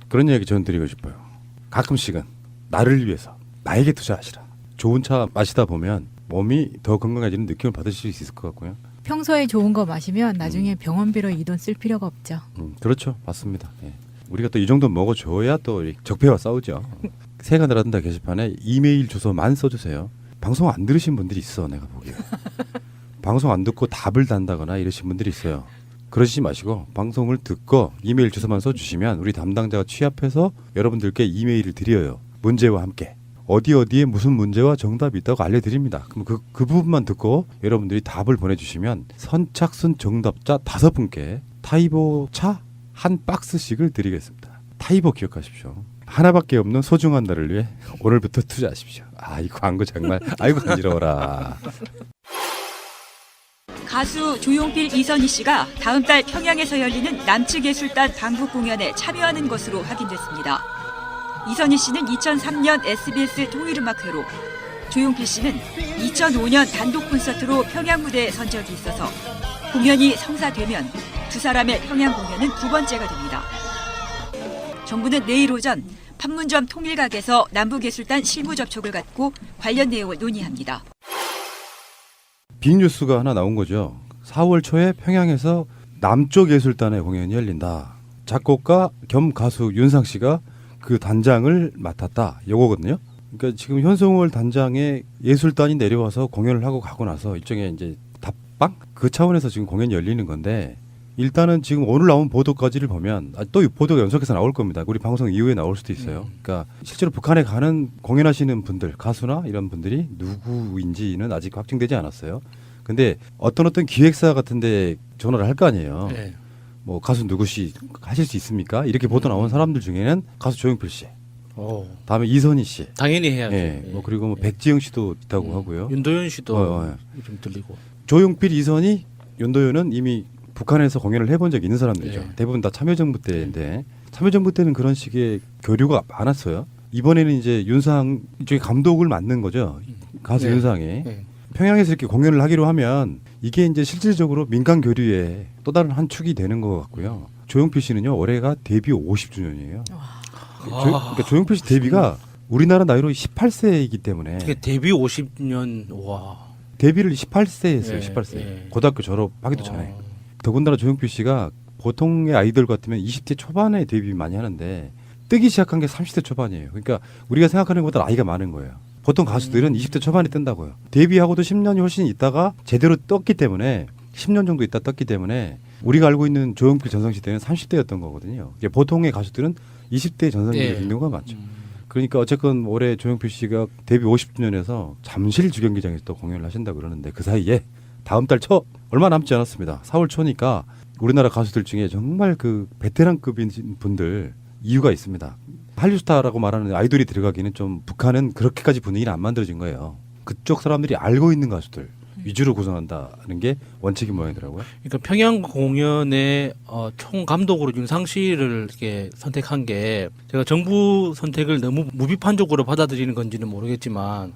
H: 그런 이야기 저는 드리고 싶어요. 가끔씩은 나를 위해서 나에게 투자하시라. 좋은 차 마시다 보면 몸이 더 건강해지는 느낌을 받으실 수 있을 것 같고요.
I: 평소에 좋은 거 마시면 나중에 병원비로 이 돈 쓸 필요가 없죠.
H: 그렇죠. 맞습니다. 예. 우리가 또 이 정도 먹어줘야 또 적폐와 싸우죠. 새가 날아든다 게시판에 이메일 주소만 써주세요. 방송 안 들으신 분들이 있어 내가 보기에. 방송 안 듣고 답을 단다거나 이러신 분들이 있어요. 그러시지 마시고 방송을 듣고 이메일 주소만 써주시면 우리 담당자가 취합해서 여러분들께 이메일을 드려요. 문제와 함께. 어디에 무슨 문제와 정답이 있다고 알려드립니다. 그럼 그 부분만 듣고 여러분들이 답을 보내주시면 선착순 정답자 5분께 타이보 차 한 박스씩을 드리겠습니다. 타이보 기억하십시오. 하나밖에 없는 소중한 나를 위해 오늘부터 투자하십시오. 이 광고 정말 아이고 간지러워라.
O: 가수 조용필, 이선희 씨가 다음 달 평양에서 열리는 남측예술단 방북 공연에 참여하는 것으로 확인됐습니다. 이선희 씨는 2003년 SBS 통일음악회로, 조용필 씨는 2005년 단독 콘서트로 평양 무대에 선 적이 있어서 공연이 성사되면 두 사람의 평양 공연은 두 번째가 됩니다. 정부는 내일 오전 판문점 통일각에서 남북예술단 실무 접촉을 갖고 관련 내용을 논의합니다.
H: 빅뉴스가 하나 나온 거죠. 4월 초에 평양에서 남쪽 예술단의 공연이 열린다. 작곡가 겸 가수 윤상 씨가 그 단장을 맡았다. 요거거든요. 그러니까 지금 현송월 단장의 예술단이 내려와서 공연을 하고 가고 나서 일종의 이제 답방? 그 차원에서 지금 공연이 열리는 건데, 일단은 지금 오늘 나온 보도까지를 보면 또 보도가 연속해서 나올 겁니다. 우리 방송 이후에 나올 수도 있어요. 그러니까 실제로 북한에 가는 공연하시는 분들, 가수나 이런 분들이 누구인지는 아직 확정되지 않았어요. 근데 어떤 기획사 같은데 전화를 할 거 아니에요.
L: 네.
H: 뭐 가수 누구씨 하실 수 있습니까? 이렇게 보도 나온 사람들 중에는 가수 조용필 씨, 다음에 이선희 씨,
L: 당연히 해야죠.
H: 예, 뭐 그리고 뭐 백지영 씨도 있다고 하고요.
L: 윤도현 씨도 좀 들리고.
H: 조용필, 이선희, 윤도현은 이미 북한에서 공연을 해본 적이 있는 사람들이죠.
L: 네.
H: 대부분 다 참여정부 때인데 참여정부 때는 그런 식의 교류가 많았어요. 이번에는 이제 윤상 이쪽에 감독을 맡는 거죠. 가수
L: 네.
H: 윤상이.
L: 네.
H: 평양에서 이렇게 공연을 하기로 하면 이게 이제 실질적으로 민간 교류의 또 다른 한 축이 되는 것 같고요. 조용필 씨는요, 올해가 데뷔 50주년이에요. 그러니까 조용필 씨 데뷔가 우리나라 나이로 18세이기 때문에.
L: 데뷔 50년, 와.
H: 데뷔를 18세에 했어요.
L: 예,
H: 18세.
L: 예.
H: 고등학교 졸업하기도 전에. 더군다나 조용필 씨가 보통의 아이돌 같으면 20대 초반에 데뷔 많이 하는데 뜨기 시작한 게 30대 초반이에요. 그러니까 우리가 생각하는 것보다 나이가 많은 거예요. 보통 가수들은 20대 초반에 뜬다고요. 데뷔하고도 10년이 훨씬 있다가 제대로 떴기 때문에 10년 정도 있다 떴기 때문에 우리가 알고 있는 조용필 전성시대는 30대였던 거거든요. 보통의 가수들은 20대 전성기를 겪는 건 맞죠. 그러니까 어쨌건 올해 조용필 씨가 데뷔 50주년에서 잠실 주경기장에서 또 공연을 하신다고 그러는데 그 사이에 다음 달 초 얼마 남지 않았습니다. 4월 초니까 우리나라 가수들 중에 정말 그 베테랑급인 분들 이유가 있습니다. 한류스타라고 말하는 아이돌이 들어가기는 좀 북한은 그렇게까지 분위기는 안 만들어진 거예요. 그쪽 사람들이 알고 있는 가수들 위주로 구성한다는 게 원칙인 모양이더라고요.
L: 그러니까 평양 공연의 총 감독으로 윤상 씨를 이렇게 선택한 게 제가 정부 선택을 너무 무비판적으로 받아들이는 건지는 모르겠지만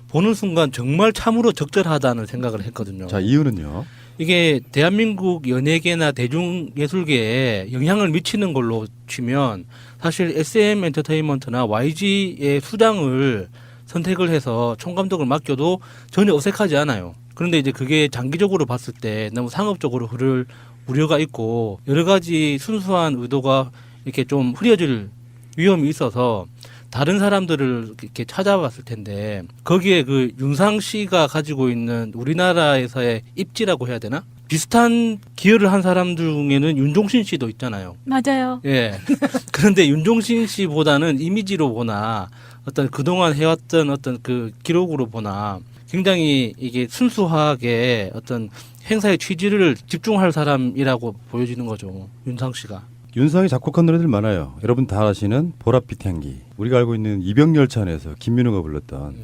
L: 보는 순간 정말 참으로 적절하다는 생각을 했거든요.
H: 자, 이유는요?
L: 이게 대한민국 연예계나 대중예술계에 영향을 미치는 걸로 치면 사실 SM 엔터테인먼트나 YG의 수장을 선택을 해서 총감독을 맡겨도 전혀 어색하지 않아요. 그런데 이제 그게 장기적으로 봤을 때 너무 상업적으로 흐를 우려가 있고 여러 가지 순수한 의도가 이렇게 좀 흐려질 위험이 있어서 다른 사람들을 이렇게 찾아봤을 텐데 거기에 그 윤상 씨가 가지고 있는 우리나라에서의 입지라고 해야 되나? 비슷한 기여를 한 사람 중에는 윤종신 씨도 있잖아요.
I: 맞아요.
L: 예. 그런데 윤종신 씨보다는 이미지로 보나 어떤 그동안 해왔던 어떤 그 기록으로 보나 굉장히 이게 순수하게 어떤 행사의 취지를 집중할 사람이라고 보여지는 거죠. 윤상 씨가.
H: 윤상이 작곡한 노래들 많아요. 여러분 다 아시는 보랏빛 향기. 우리가 알고 있는 이병열차 안에서 김민우가 불렀던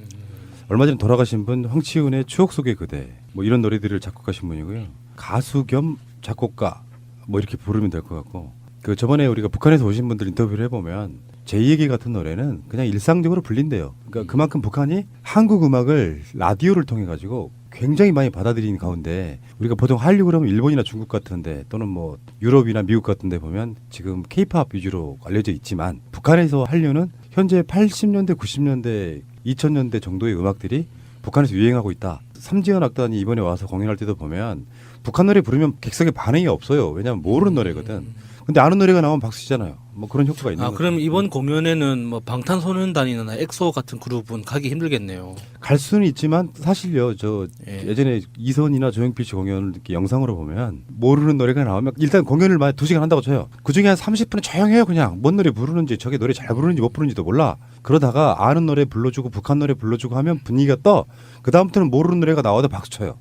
H: 얼마 전에 돌아가신 분 황치훈의 추억 속의 그대. 뭐 이런 노래들을 작곡하신 분이고요. 가수 겸 작곡가 뭐 이렇게 부르면 될 것 같고 그 저번에 우리가 북한에서 오신 분들 인터뷰를 해보면 제2얘기 같은 노래는 그냥 일상적으로 불린대요. 그러니까 그만큼 북한이 한국 음악을 라디오를 통해 가지고 굉장히 많이 받아들이는 가운데 우리가 보통 한류 그러면 일본이나 중국 같은데 또는 뭐 유럽이나 미국 같은데 보면 지금 케이팝 위주로 알려져 있지만 북한에서 한류는 현재 80년대, 90년대, 2000년대 정도의 음악들이 북한에서 유행하고 있다. 삼지연 악단이 이번에 와서 공연할 때도 보면 북한 노래 부르면 객석에 반응이 없어요. 왜냐하면 모르는 노래거든. 근데 아는 노래가 나오면 박수치잖아요. 뭐 그런 효과가 있는 거죠.
L: 그럼 이번 공연에는 뭐 방탄소년단이나 엑소 같은 그룹은 가기 힘들겠네요.
H: 갈 수는 있지만 사실요. 저 예전에 이선이나 조용필 씨 공연을 이렇게 영상으로 보면 모르는 노래가 나오면 일단 공연을 만약 2시간 한다고 쳐요. 그중에 한 30분은 조용해요. 그냥 뭔 노래 부르는지 저게 노래 잘 부르는지 못 부르는지도 몰라. 그러다가 아는 노래 불러주고 북한 노래 불러주고 하면 분위기가 떠. 그다음부터는 모르는 노래가 나와도 박수 쳐요.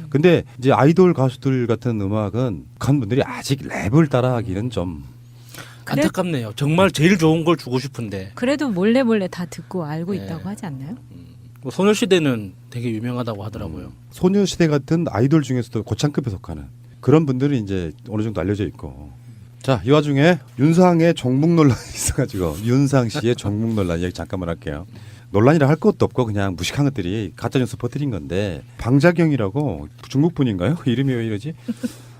H: 근데 이제 아이돌 가수들 같은 음악은 북한 분들이 아직 랩을 따라하기는 좀
L: 안타깝네요. 정말 제일 좋은 걸 주고 싶은데.
I: 그래도 몰래 다 듣고 알고 있다고 하지 않나요?
L: 뭐 소녀시대는 되게 유명하다고 하더라고요.
H: 소녀시대 같은 아이돌 중에서도 고창급에 속하는 그런 분들은 이제 어느 정도 알려져 있고. 자, 이 와중에 윤상의 정북 논란이 있어가지고 윤상 씨의 정북 논란 이야기 잠깐만 할게요. 논란이라 할 것도 없고 그냥 무식한 것들이 가짜뉴스 퍼뜨린 건데 방자경이라고 중국 분인가요? 이름이 왜 이러지?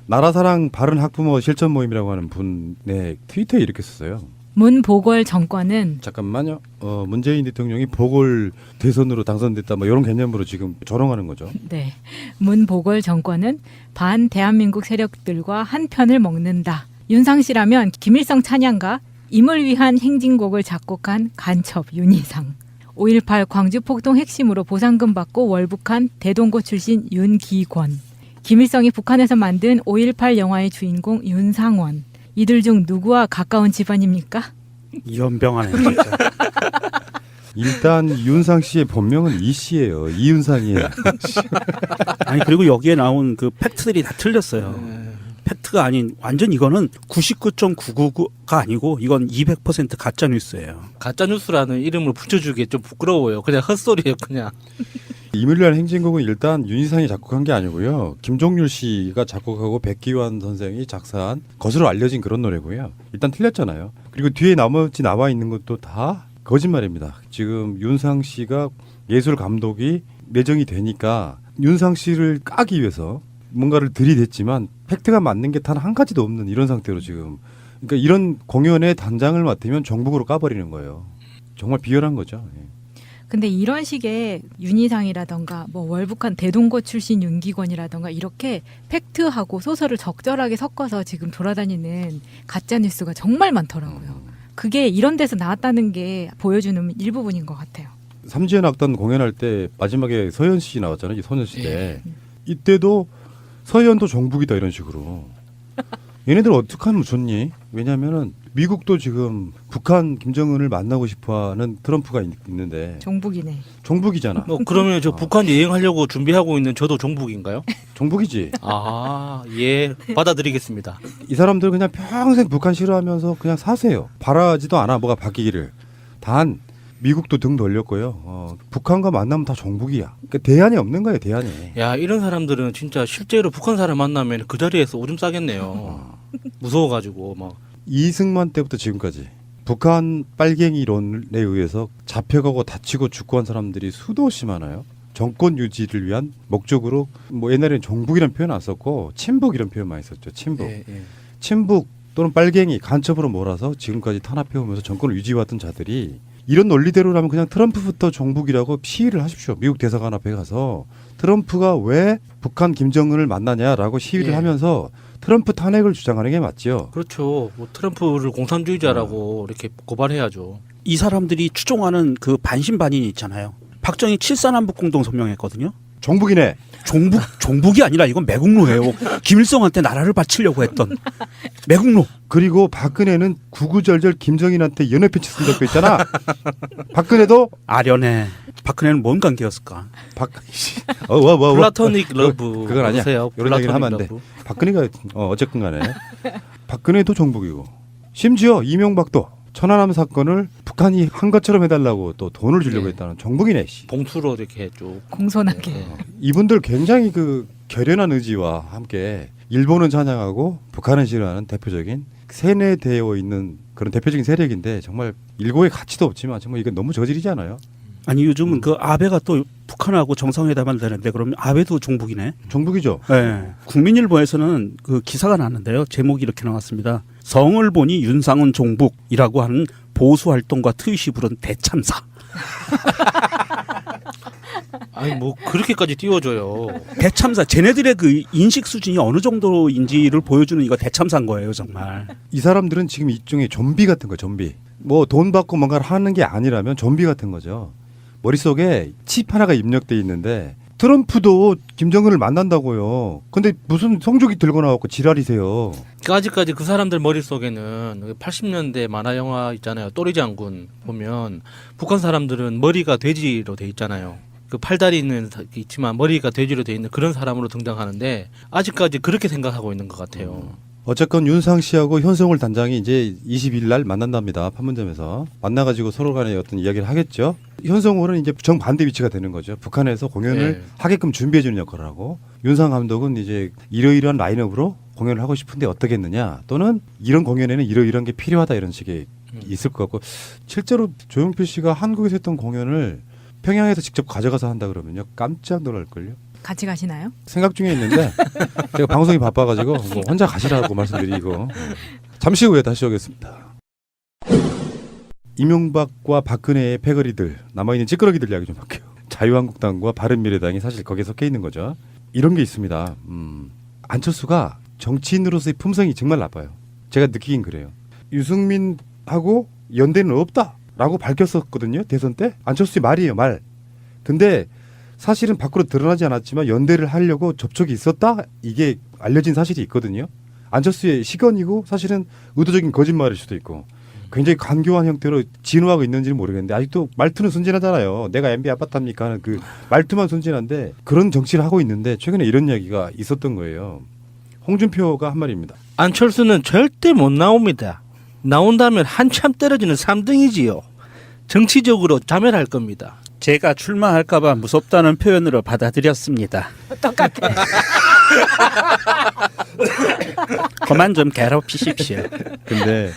H: 나라사랑 바른 학부모 실천 모임이라고 하는 분의 트위터에 이렇게 썼어요.
I: 문보궐 정권은
H: 잠깐만요. 문재인 대통령이 보궐 대선으로 당선됐다 뭐 이런 개념으로 지금 조롱하는 거죠.
I: 네, 문보궐 정권은 반 대한민국 세력들과 한 편을 먹는다. 윤상 씨라면 김일성 찬양가 임을 위한 행진곡을 작곡한 간첩 윤희상. 5.18 광주 폭동 핵심으로 보상금 받고 월북한 대동고 출신 윤기권. 김일성이 북한에서 만든 5.18 영화의 주인공 윤상원. 이들 중 누구와 가까운 집안입니까?
J: 연병하네 진짜.
H: 일단 윤상 씨의 본명은 이 씨예요. 이윤상이에요.
J: 아니 그리고 여기에 나온 그 팩트들이 다 틀렸어요. 팩트가 아닌 완전 이거는 99.999가 아니고 이건 200% 가짜 뉴스예요.
L: 가짜 뉴스라는 이름을 붙여주기에 좀 부끄러워요. 그냥 헛소리예요, 그냥.
H: 임을 위한 행진곡은 일단 윤희상이 작곡한 게 아니고요. 김종률 씨가 작곡하고 백기환 선생이 작사한 것으로 알려진 그런 노래고요. 일단 틀렸잖아요. 그리고 뒤에 나머지 나와 있는 것도 다 거짓말입니다. 지금 윤상 씨가 예술 감독이 내정이 되니까 윤상 씨를 까기 위해서 뭔가를 들이댔지만 팩트가 맞는 게 단 한 가지도 없는 이런 상태로 지금. 그러니까 이런 공연의 단장을 맡으면 정북으로 까버리는 거예요. 정말 비열한 거죠. 예.
I: 근데 이런 식의 윤희상이라던가 뭐 월북한 대동고 출신 윤기권이라던가 이렇게 팩트하고 소설을 적절하게 섞어서 지금 돌아다니는 가짜 뉴스가 정말 많더라고요. 그게 이런 데서 나왔다는 게 보여주는 일부분인 것 같아요.
H: 삼지연 악단 공연할 때 마지막에 서현 씨 나왔잖아요. 소녀시대. 이때도 서현도 정북이다 이런 식으로. 얘네들 어떻게 하면 좋니? 왜냐하면은 미국도 지금 북한 김정은을 만나고 싶어하는 트럼프가 있는데
I: 종북이네.
H: 종북이잖아.
L: 그러면 저 북한 여행하려고 준비하고 있는 저도 종북인가요?
H: 종북이지.
L: 아, 예, 받아들이겠습니다.
H: 이 사람들 그냥 평생 북한 싫어하면서 그냥 사세요. 바라지도 않아 뭐가 바뀌기를. 단 미국도 등 돌렸고요. 북한과 만나면 다 종북이야. 그러니까 대안이 없는 거예요. 대안이.
L: 야, 이런 사람들은 진짜 실제로 북한 사람 만나면 그 자리에서 오줌 싸겠네요. 무서워가지고 막.
H: 이승만 때부터 지금까지 북한 빨갱이론에 의해서 잡혀가고 다치고 죽고 한 사람들이 수도 없이 많아요. 정권 유지를 위한 목적으로 뭐 옛날에는 종북이라는 표현 안 썼고 친북이라는 표현 많이 썼죠. 친북.
L: 예, 예.
H: 친북 또는 빨갱이 간첩으로 몰아서 지금까지 탄압해오면서 정권을 유지해왔던 자들이 이런 논리대로라면 그냥 트럼프부터 종북이라고 시위를 하십시오. 미국 대사관 앞에 가서 트럼프가 왜 북한 김정은을 만나냐라고 시위를
L: 예.
H: 하면서 트럼프 탄핵을 주장하는 게 맞죠.
L: 그렇죠. 뭐 트럼프를 공산주의자라고 이렇게 고발해야죠.
J: 이 사람들이 추종하는 그 반신반인이 있잖아요. 박정희 7.4남북 공동성명했거든요.
H: 종북이네.
J: 종북이 아니라 이건 매국노예요. 김일성한테 나라를 바치려고 했던 매국노.
H: 그리고 박근혜는 구구절절 김정인한테 연애편지 쓴 적도 있잖아. 박근혜도
J: 아련해. 박근혜는 뭔 관계였을까?
L: 플라토닉 러브.
H: 그건 아니야.
L: 보세요.
H: 이런 얘기를 하면 안 돼.
L: 러브.
H: 박근혜가 어쨌든 간에 박근혜도 종북이고 심지어 이명박도 천안함 사건을 북한이 한 것처럼 해달라고 또 돈을 주려고 했다는 정북이네. 씨.
L: 봉투로 이렇게 쭉
I: 공손하게.
H: 이분들 굉장히 그 결연한 의지와 함께 일본은 찬양하고 북한은 싫어하는 대표적인 세뇌되어 있는 그런 대표적인 세력인데 정말 일고의 가치도 없지만 정말 이건 너무 저질이지 않아요?
J: 아니 요즘은 그 아베가 또 북한하고 정상회담을 되는데 그럼 아베도 종북이네.
H: 종북이죠.
J: 네. 국민일보에서는 그 기사가 났는데요. 제목이 이렇게 나왔습니다. 성을 보니 윤상은 종북이라고 하는 보수 활동과 트윗이 부른 대참사.
L: 아니 뭐 그렇게까지 띄워줘요.
J: 대참사. 쟤네들의 그 인식 수준이 어느 정도인지를 보여주는 이거 대참사인 거예요, 정말.
H: 이 사람들은 지금 일종의 좀비 같은 거예요. 좀비. 뭐 돈 받고 뭔가를 하는 게 아니라면 좀비 같은 거죠. 머릿속에 칩 하나가 입력돼 있는데 트럼프도 김정은을 만난다고요. 근데 무슨 성조기 들고 나왔고 지랄이세요.
L: 아직까지 그 사람들 머릿속에는 80년대 만화 영화 있잖아요. 또리 장군 보면 북한 사람들은 머리가 돼지로 돼 있잖아요. 그 팔다리는 있지만 머리가 돼지로 돼 있는 그런 사람으로 등장하는데 아직까지 그렇게 생각하고 있는 것 같아요.
H: 어쨌건 윤상 씨하고 현성울 단장이 이제 20일 날 만난답니다. 판문점에서. 만나가지고 서로 간에 어떤 이야기를 하겠죠. 현성울은 이제 정반대 위치가 되는 거죠. 북한에서 공연을 하게끔 준비해주는 역할을 하고, 윤상 감독은 이제 이러이러한 라인업으로 공연을 하고 싶은데 어떻겠느냐, 또는 이런 공연에는 이러이러한 게 필요하다, 이런 식의 있을 것 같고, 실제로 조용필 씨가 한국에서 했던 공연을 평양에서 직접 가져가서 한다 그러면요, 깜짝 놀랄걸요.
I: 같이 가시나요?
H: 생각 중에 있는데 제가 방송이 바빠가지고 뭐 혼자 가시라고 말씀드리고, 잠시 후에 다시 오겠습니다. 이명박과 박근혜의 패거리들, 남아있는 찌끄러기들 이야기 좀 할게요. 자유한국당과 바른미래당이 사실 거기에 섞여 있는 거죠. 이런 게 있습니다. 안철수가 정치인으로서의 품성이 정말 나빠요. 제가 느끼긴 그래요. 유승민하고 연대는 없다라고 밝혔었거든요. 대선 때. 안철수의 말이에요, 말. 근데 사실은 밖으로 드러나지 않았지만 연대를 하려고 접촉이 있었다? 이게 알려진 사실이 있거든요. 안철수의 시건이고 사실은 의도적인 거짓말일 수도 있고, 굉장히 간교한 형태로 진화하고 있는지는 모르겠는데 아직도 말투는 순진하잖아요. 내가 MB 아파트입니까 하는 그 말투만 순진한데 그런 정치를 하고 있는데, 최근에 이런 이야기가 있었던 거예요. 홍준표가 한 말입니다.
L: 안철수는 절대 못 나옵니다. 나온다면 한참 떨어지는 3등이지요. 정치적으로 자멸할 겁니다.
J: 제가 출마할까봐 무섭다는 표현으로 받아들였습니다.
I: 똑같아.
J: 그만 좀 괴롭히십시오.
H: 근데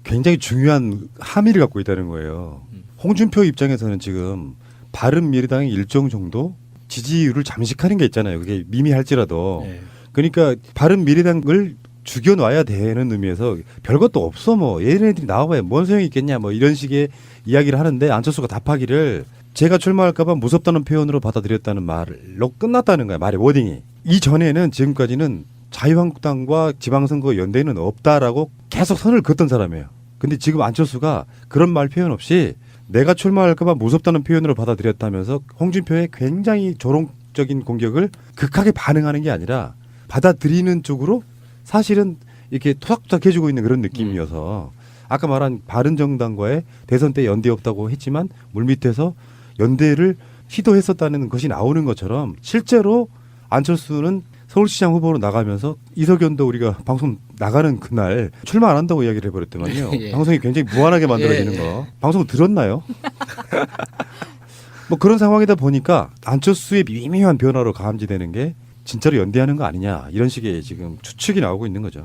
H: 굉장히 중요한 함의를 갖고 있다는 거예요. 홍준표 입장에서는 지금 바른미래당의 일정 정도 지지율을 잠식하는 게 있잖아요. 그게 미미할지라도. 그러니까 바른미래당을 죽여놔야 되는 의미에서 별것도 없어, 뭐 얘네들이 나와봐야 뭔 소용이 있겠냐, 뭐 이런 식의 이야기를 하는데, 안철수가 답하기를 제가 출마할까봐 무섭다는 표현으로 받아들였다는 말로 끝났다는 거야, 말의 워딩이. 이전에는 지금까지는 자유한국당과 지방선거 연대는 없다라고 계속 선을 긋던 사람이에요. 근데 지금 안철수가 그런 말 표현 없이 내가 출마할까봐 무섭다는 표현으로 받아들였다면서 홍준표의 굉장히 조롱적인 공격을 극하게 반응하는 게 아니라 받아들이는 쪽으로 사실은 이렇게 토닥토닥 해주고 있는 그런 느낌이어서, 아까 말한 바른정당과의 대선 때 연대 없다고 했지만 물밑에서 연대를 시도했었다는 것이 나오는 것처럼, 실제로 안철수는 서울시장 후보로 나가면서 이석연도 우리가 방송 나가는 그날 출마 안 한다고 이야기를 해버렸더만요.
L: 예.
H: 방송이 굉장히 무한하게 만들어지는 거. 방송 들었나요? 뭐 그런 상황이다 보니까 안철수의 미묘한 변화로 감지되는 게 진짜로 연대하는 거 아니냐, 이런 식의 지금 추측이 나오고 있는 거죠.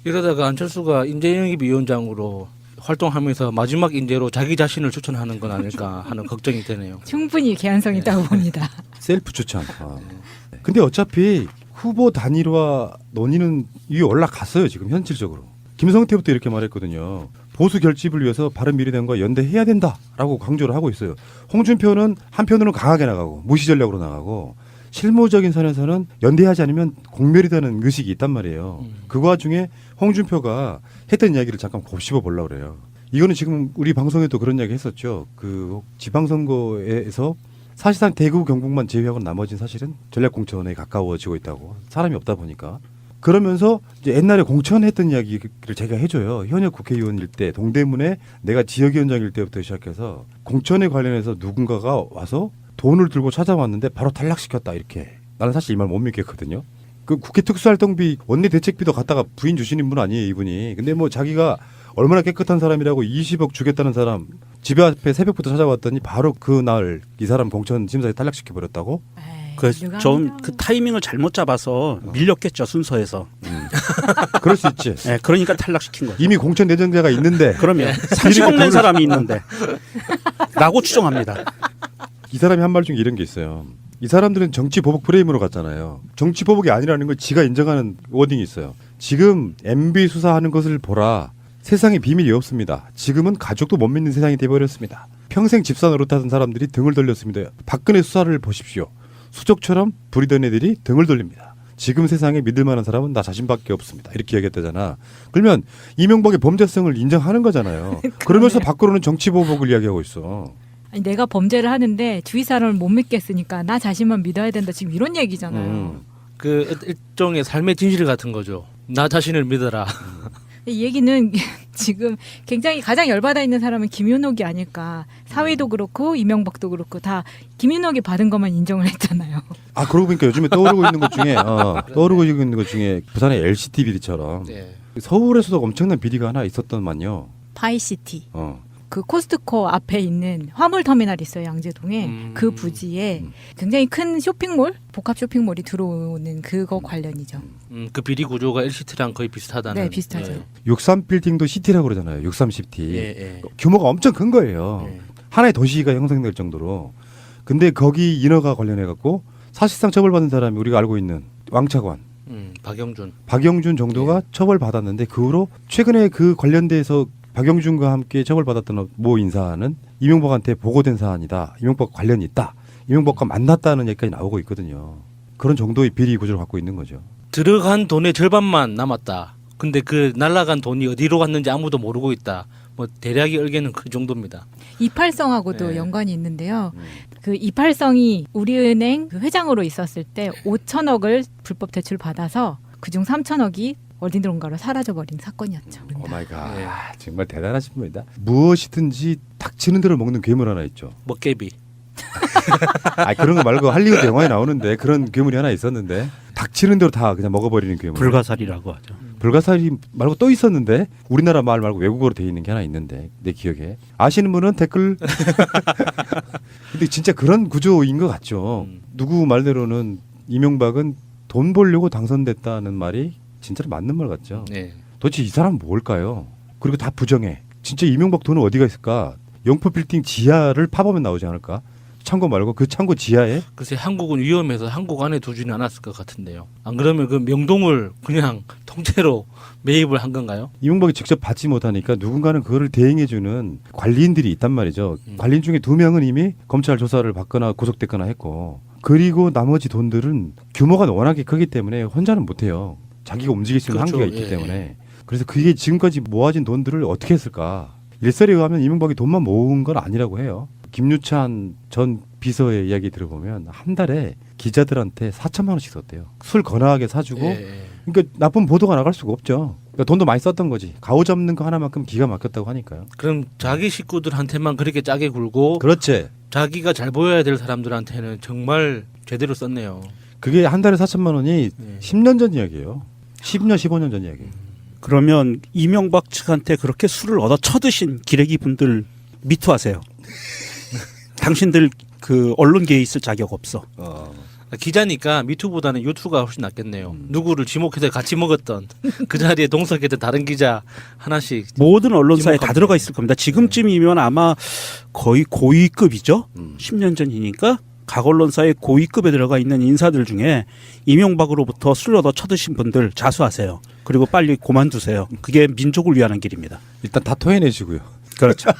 L: 이러다가 안철수가 인재영입 위원장으로 활동하면서 마지막 인재로 자기 자신을 추천하는 건 아닐까 하는 걱정이 되네요.
I: 충분히 개연성 있다고 봅니다.
H: 셀프 추천. 근데 어차피 후보 단일화 논의는 위에 올라갔어요, 지금 현실적으로. 김성태부터 이렇게 말했거든요. 보수 결집을 위해서 바른미래당과 연대해야 된다라고 강조를 하고 있어요. 홍준표는 한편으로는 강하게 나가고 무시 전략으로 나가고, 실무적인 선에서는 연대하지 않으면 공멸이라는 의식이 있단 말이에요. 그 와중에 홍준표가 했던 이야기를 잠깐 곱씹어 보려고 그래요. 이거는 지금 우리 방송에도 그런 이야기 했었죠. 그 지방선거에서 사실상 대구 경북만 제외하고 나머지는 사실은 전략공천에 가까워지고 있다고, 사람이 없다 보니까. 그러면서 이제 옛날에 공천했던 이야기를 제가 해줘요. 현역 국회의원일 때 동대문에 내가 지역위원장일 때부터 시작해서 공천에 관련해서 누군가가 와서 돈을 들고 찾아왔는데 바로 탈락시켰다, 이렇게. 나는 사실 이 말 못 믿겠거든요. 그 국회 특수활동비, 원내 대책비도 갖다가 부인 주시는 분 아니에요, 이분이. 근데 뭐 자기가 얼마나 깨끗한 사람이라고 20억 주겠다는 사람 집 앞에 새벽부터 찾아왔더니 바로 그날 이 사람 공천 심사에 탈락시켜 버렸다고?
J: 그래서 좀 그 타이밍을 잘못 잡아서 밀렸겠죠, 순서에서.
H: 그럴 수 있지.
J: 네, 그러니까 탈락시킨 거죠.
H: 이미 공천 내정자가 있는데.
J: 그러면 30억 낸 사람이 있는데 라고 추정합니다.
H: 이 사람이 한 말 중에 이런 게 있어요. 이 사람들은 정치 보복 프레임으로 갔잖아요. 정치 보복이 아니라는 걸 지가 인정하는 워딩이 있어요. 지금 MB 수사하는 것을 보라. 세상에 비밀이 없습니다. 지금은 가족도 못 믿는 세상이 돼버렸습니다. 평생 집사 노릇하던 사람들이 등을 돌렸습니다. 박근혜 수사를 보십시오. 수족처럼 부리던 애들이 등을 돌립니다. 지금 세상에 믿을 만한 사람은 나 자신밖에 없습니다. 이렇게 얘기했다잖아. 그러면 이명박의 범죄성을 인정하는 거잖아요. 그러면서 밖으로는 정치 보복을 이야기하고 있어.
I: 아니, 내가 범죄를 하는데 주위 사람을 못 믿겠으니까 나 자신만 믿어야 된다, 지금 이런 얘기잖아요.
L: 그 일종의 삶의 진실 같은 거죠. 나 자신을 믿어라.
I: 이 얘기는 지금 굉장히 가장 열받아 있는 사람은 김윤옥이 아닐까. 사회도 그렇고 이명박도 그렇고 다 김윤옥이 받은 것만 인정을 했잖아요.
H: 아 그러고 보니까 요즘에 떠오르고 있는 것 중에 부산의 LCT 비리처럼
L: 네.
H: 서울에서도 엄청난 비리가 하나 있었던만요.
I: 바이시티. 그 코스트코 앞에 있는 화물 터미널 있어요, 양재동에. 그 부지에 굉장히 큰 쇼핑몰, 복합 쇼핑몰이 들어오는 그거 관련이죠.
L: 그 비리 구조가 LCT랑 거의 비슷하다는.
I: 네, 비슷하죠.
L: 예.
H: 63 빌딩도 시티라고 그러잖아요. 63 시티.
L: 예.
H: 규모가 엄청 큰 거예요.
L: 예.
H: 하나의 도시가 형성될 정도로. 근데 거기 인허가 관련해 갖고 사실상 처벌받은 사람이 우리가 알고 있는 왕차관 박영준 정도가 처벌받았는데 그 후로 최근에 그 관련돼서 박영준과 함께 처벌받았던 모 인사는 이명박한테 보고된 사안이다. 이명박 관련이 있다. 이명박과 만났다는 얘기까지 나오고 있거든요. 그런 정도의 비리 구조를 갖고 있는 거죠.
L: 들어간 돈의 절반만 남았다. 근데 그 날라간 돈이 어디로 갔는지 아무도 모르고 있다. 뭐 대략의 얼개는 그 정도입니다.
I: 이팔성하고도
L: 네.
I: 연관이 있는데요. 그 이팔성이 우리은행 그 회장으로 있었을 때 5천억을 불법 대출 받아서 그중 3천억이 어디론가로 사라져버린 사건이었죠.
H: 오마이갓. 정말 대단하신 분이다. 무엇이든지 닥치는 대로 먹는 괴물 하나 있죠.
L: 먹개비.
H: 아 그런 거 말고 할리우드 영화에 나오는데 그런 괴물이 하나 있었는데 닥치는 대로 다 그냥 먹어버리는 괴물.
J: 불가사리라고 하죠.
H: 불가사리 말고 또 있었는데 우리나라 말 말고 외국어로 돼 있는 게 하나 있는데 내 기억에 아시는 분은 댓글. 근데 진짜 그런 구조인 것 같죠. 누구 말대로는 이명박은 돈 벌려고 당선됐다는 말이 진짜로 맞는 말 같죠.
L: 네.
H: 도대체 이 사람은 뭘까요? 그리고 다 부정해. 진짜 이명박 돈은 어디가 있을까? 영포 빌딩 지하를 파보면 나오지 않을까? 창고 말고 그 창고 지하에?
L: 글쎄 한국은 위험해서 한국 안에 두지는 않았을 것 같은데요. 안 그러면 그 명동을 그냥 통째로 매입을 한 건가요?
H: 이명박이 직접 받지 못하니까 누군가는 그거를 대행해주는 관리인들이 있단 말이죠. 관리인 중에 2명은 이미 검찰 조사를 받거나 구속됐거나 했고 그리고 나머지 돈들은 규모가 워낙에 크기 때문에 혼자는 못해요. 자기가 움직일 수 있는
L: 그렇죠.
H: 한계가 있기 때문에. 그래서 그게 지금까지 모아진 돈들을 어떻게 했을까? 일설에 의하면 이명박이 돈만 모은 건 아니라고 해요. 김유찬 전 비서의 이야기 들어보면 한 달에 기자들한테 4천만 원씩 썼대요. 술 거나하게 사주고. 그러니까 나쁜 보도가 나갈 수가 없죠. 그러니까 돈도 많이 썼던 거지. 가오 잡는 거 하나만큼 기가 막혔다고 하니까요.
L: 그럼 자기 식구들한테만 그렇게 짜게 굴고
H: 그렇지.
L: 자기가 잘 보여야 될 사람들한테는 정말 제대로 썼네요.
H: 그게 한 달에 4천만 원이 10년 전 이야기예요. 10년, 15년 전 이야기.
J: 그러면 이명박 측한테 그렇게 술을 얻어 쳐드신 기레기 분들 미투하세요. 당신들 그 언론계에 있을 자격 없어.
L: 기자니까 미투보다는 유투가 훨씬 낫겠네요. 누구를 지목해서 같이 먹었던 그 자리에 동석했던 다른 기자 하나씩.
J: 모든 언론사에 다 들어가 있을 겁니다. 지금쯤이면 아마 거의 고위급이죠. 10년 전이니까 각 언론사의 고위급에 들어가 있는 인사들 중에 이명박으로부터 술 얻어 쳐드신 분들 자수하세요. 그리고 빨리 그만두세요. 그게 민족을 위하는 길입니다.
H: 일단 다 토해내시고요.
J: 그렇죠.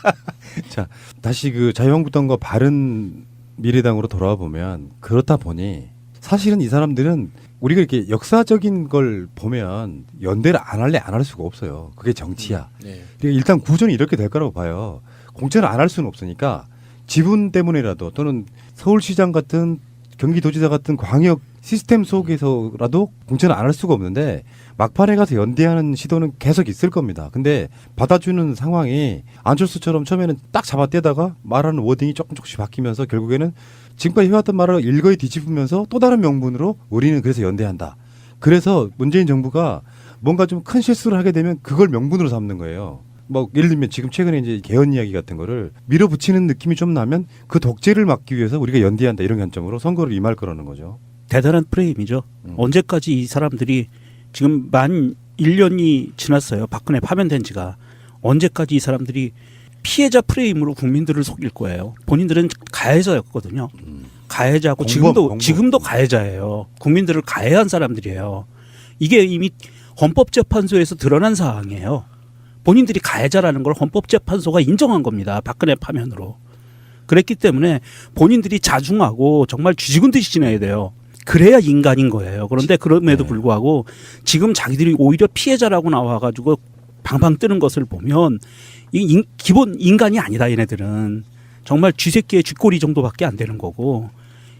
H: 자, 다시 그 자유한국당과 바른 미래당으로 돌아와 보면 그렇다 보니 사실은 이 사람들은 우리가 이렇게 역사적인 걸 보면 연대를 안 할 수가 없어요. 그게 정치야.
L: 네.
H: 그러니까 일단 구조는 이렇게 될 거라고 봐요. 공천을 안 할 수는 없으니까 지분 때문이라도 또는 서울시장 같은 경기도지사 같은 광역 시스템 속에서라도 공천을 안 할 수가 없는데 막판에 가서 연대하는 시도는 계속 있을 겁니다. 근데 받아주는 상황이 안철수처럼 처음에는 딱 잡아떼다가 말하는 워딩이 조금씩 바뀌면서 결국에는 지금까지 해왔던 말을 일거에 뒤집으면서 또 다른 명분으로 우리는 그래서 연대한다. 그래서 문재인 정부가 뭔가 좀 큰 실수를 하게 되면 그걸 명분으로 삼는 거예요. 뭐 예를 들면 지금 최근에 이제 개헌 이야기 같은 거를 밀어붙이는 느낌이 좀 나면 그 독재를 막기 위해서 우리가 연대한다 이런 관점으로 선거를 임할 거라는 거죠.
J: 대단한 프레임이죠. 언제까지 이 사람들이 지금 만 1년이 지났어요. 박근혜 파면된 지가. 언제까지 이 사람들이 피해자 프레임으로 국민들을 속일 거예요. 본인들은 가해자였거든요. 가해자고 지금도 가해자예요. 국민들을 가해한 사람들이에요. 이게 이미 헌법재판소에서 드러난 사항이에요. 본인들이 가해자라는 걸 헌법재판소가 인정한 겁니다. 박근혜 파면으로. 그랬기 때문에 본인들이 자중하고 정말 쥐죽은 듯이 지내야 돼요. 그래야 인간인 거예요. 그런데 그럼에도 불구하고 지금 자기들이 오히려 피해자라고 나와가지고 방방 뜨는 것을 보면 기본 인간이 아니다. 얘네들은 정말 쥐새끼의 쥐꼬리 정도밖에 안 되는 거고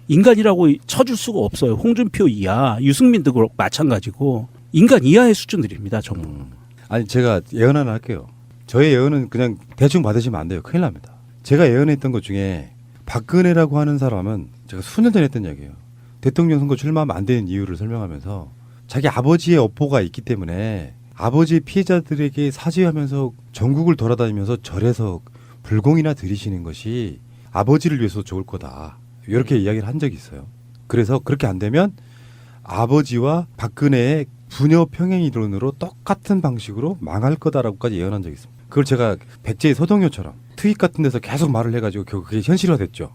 J: 인간이라고 쳐줄 수가 없어요. 홍준표 이하, 유승민도 그렇고 마찬가지고 인간 이하의 수준들입니다. 정말.
H: 아니 제가 예언 하나 할게요. 저의 예언은 그냥 대충 받으시면 안 돼요. 큰일 납니다. 제가 예언했던 것 중에 박근혜라고 하는 사람은 제가 수년 전에 했던 이야기예요. 대통령 선거 출마하면 안 되는 이유를 설명하면서 자기 아버지의 업보가 있기 때문에 아버지의 피해자들에게 사죄하면서 전국을 돌아다니면서 절에서 불공이나 드리시는 것이 아버지를 위해서 좋을 거다. 이렇게 이야기를 한 적이 있어요. 그래서 그렇게 안 되면 아버지와 박근혜의 부녀 평행이론으로 똑같은 방식으로 망할 거다라고까지 예언한 적이 있습니다. 그걸 제가 백제의 서동요처럼 트윗 같은 데서 계속 말을 해가지고 결국 그게 현실화됐죠.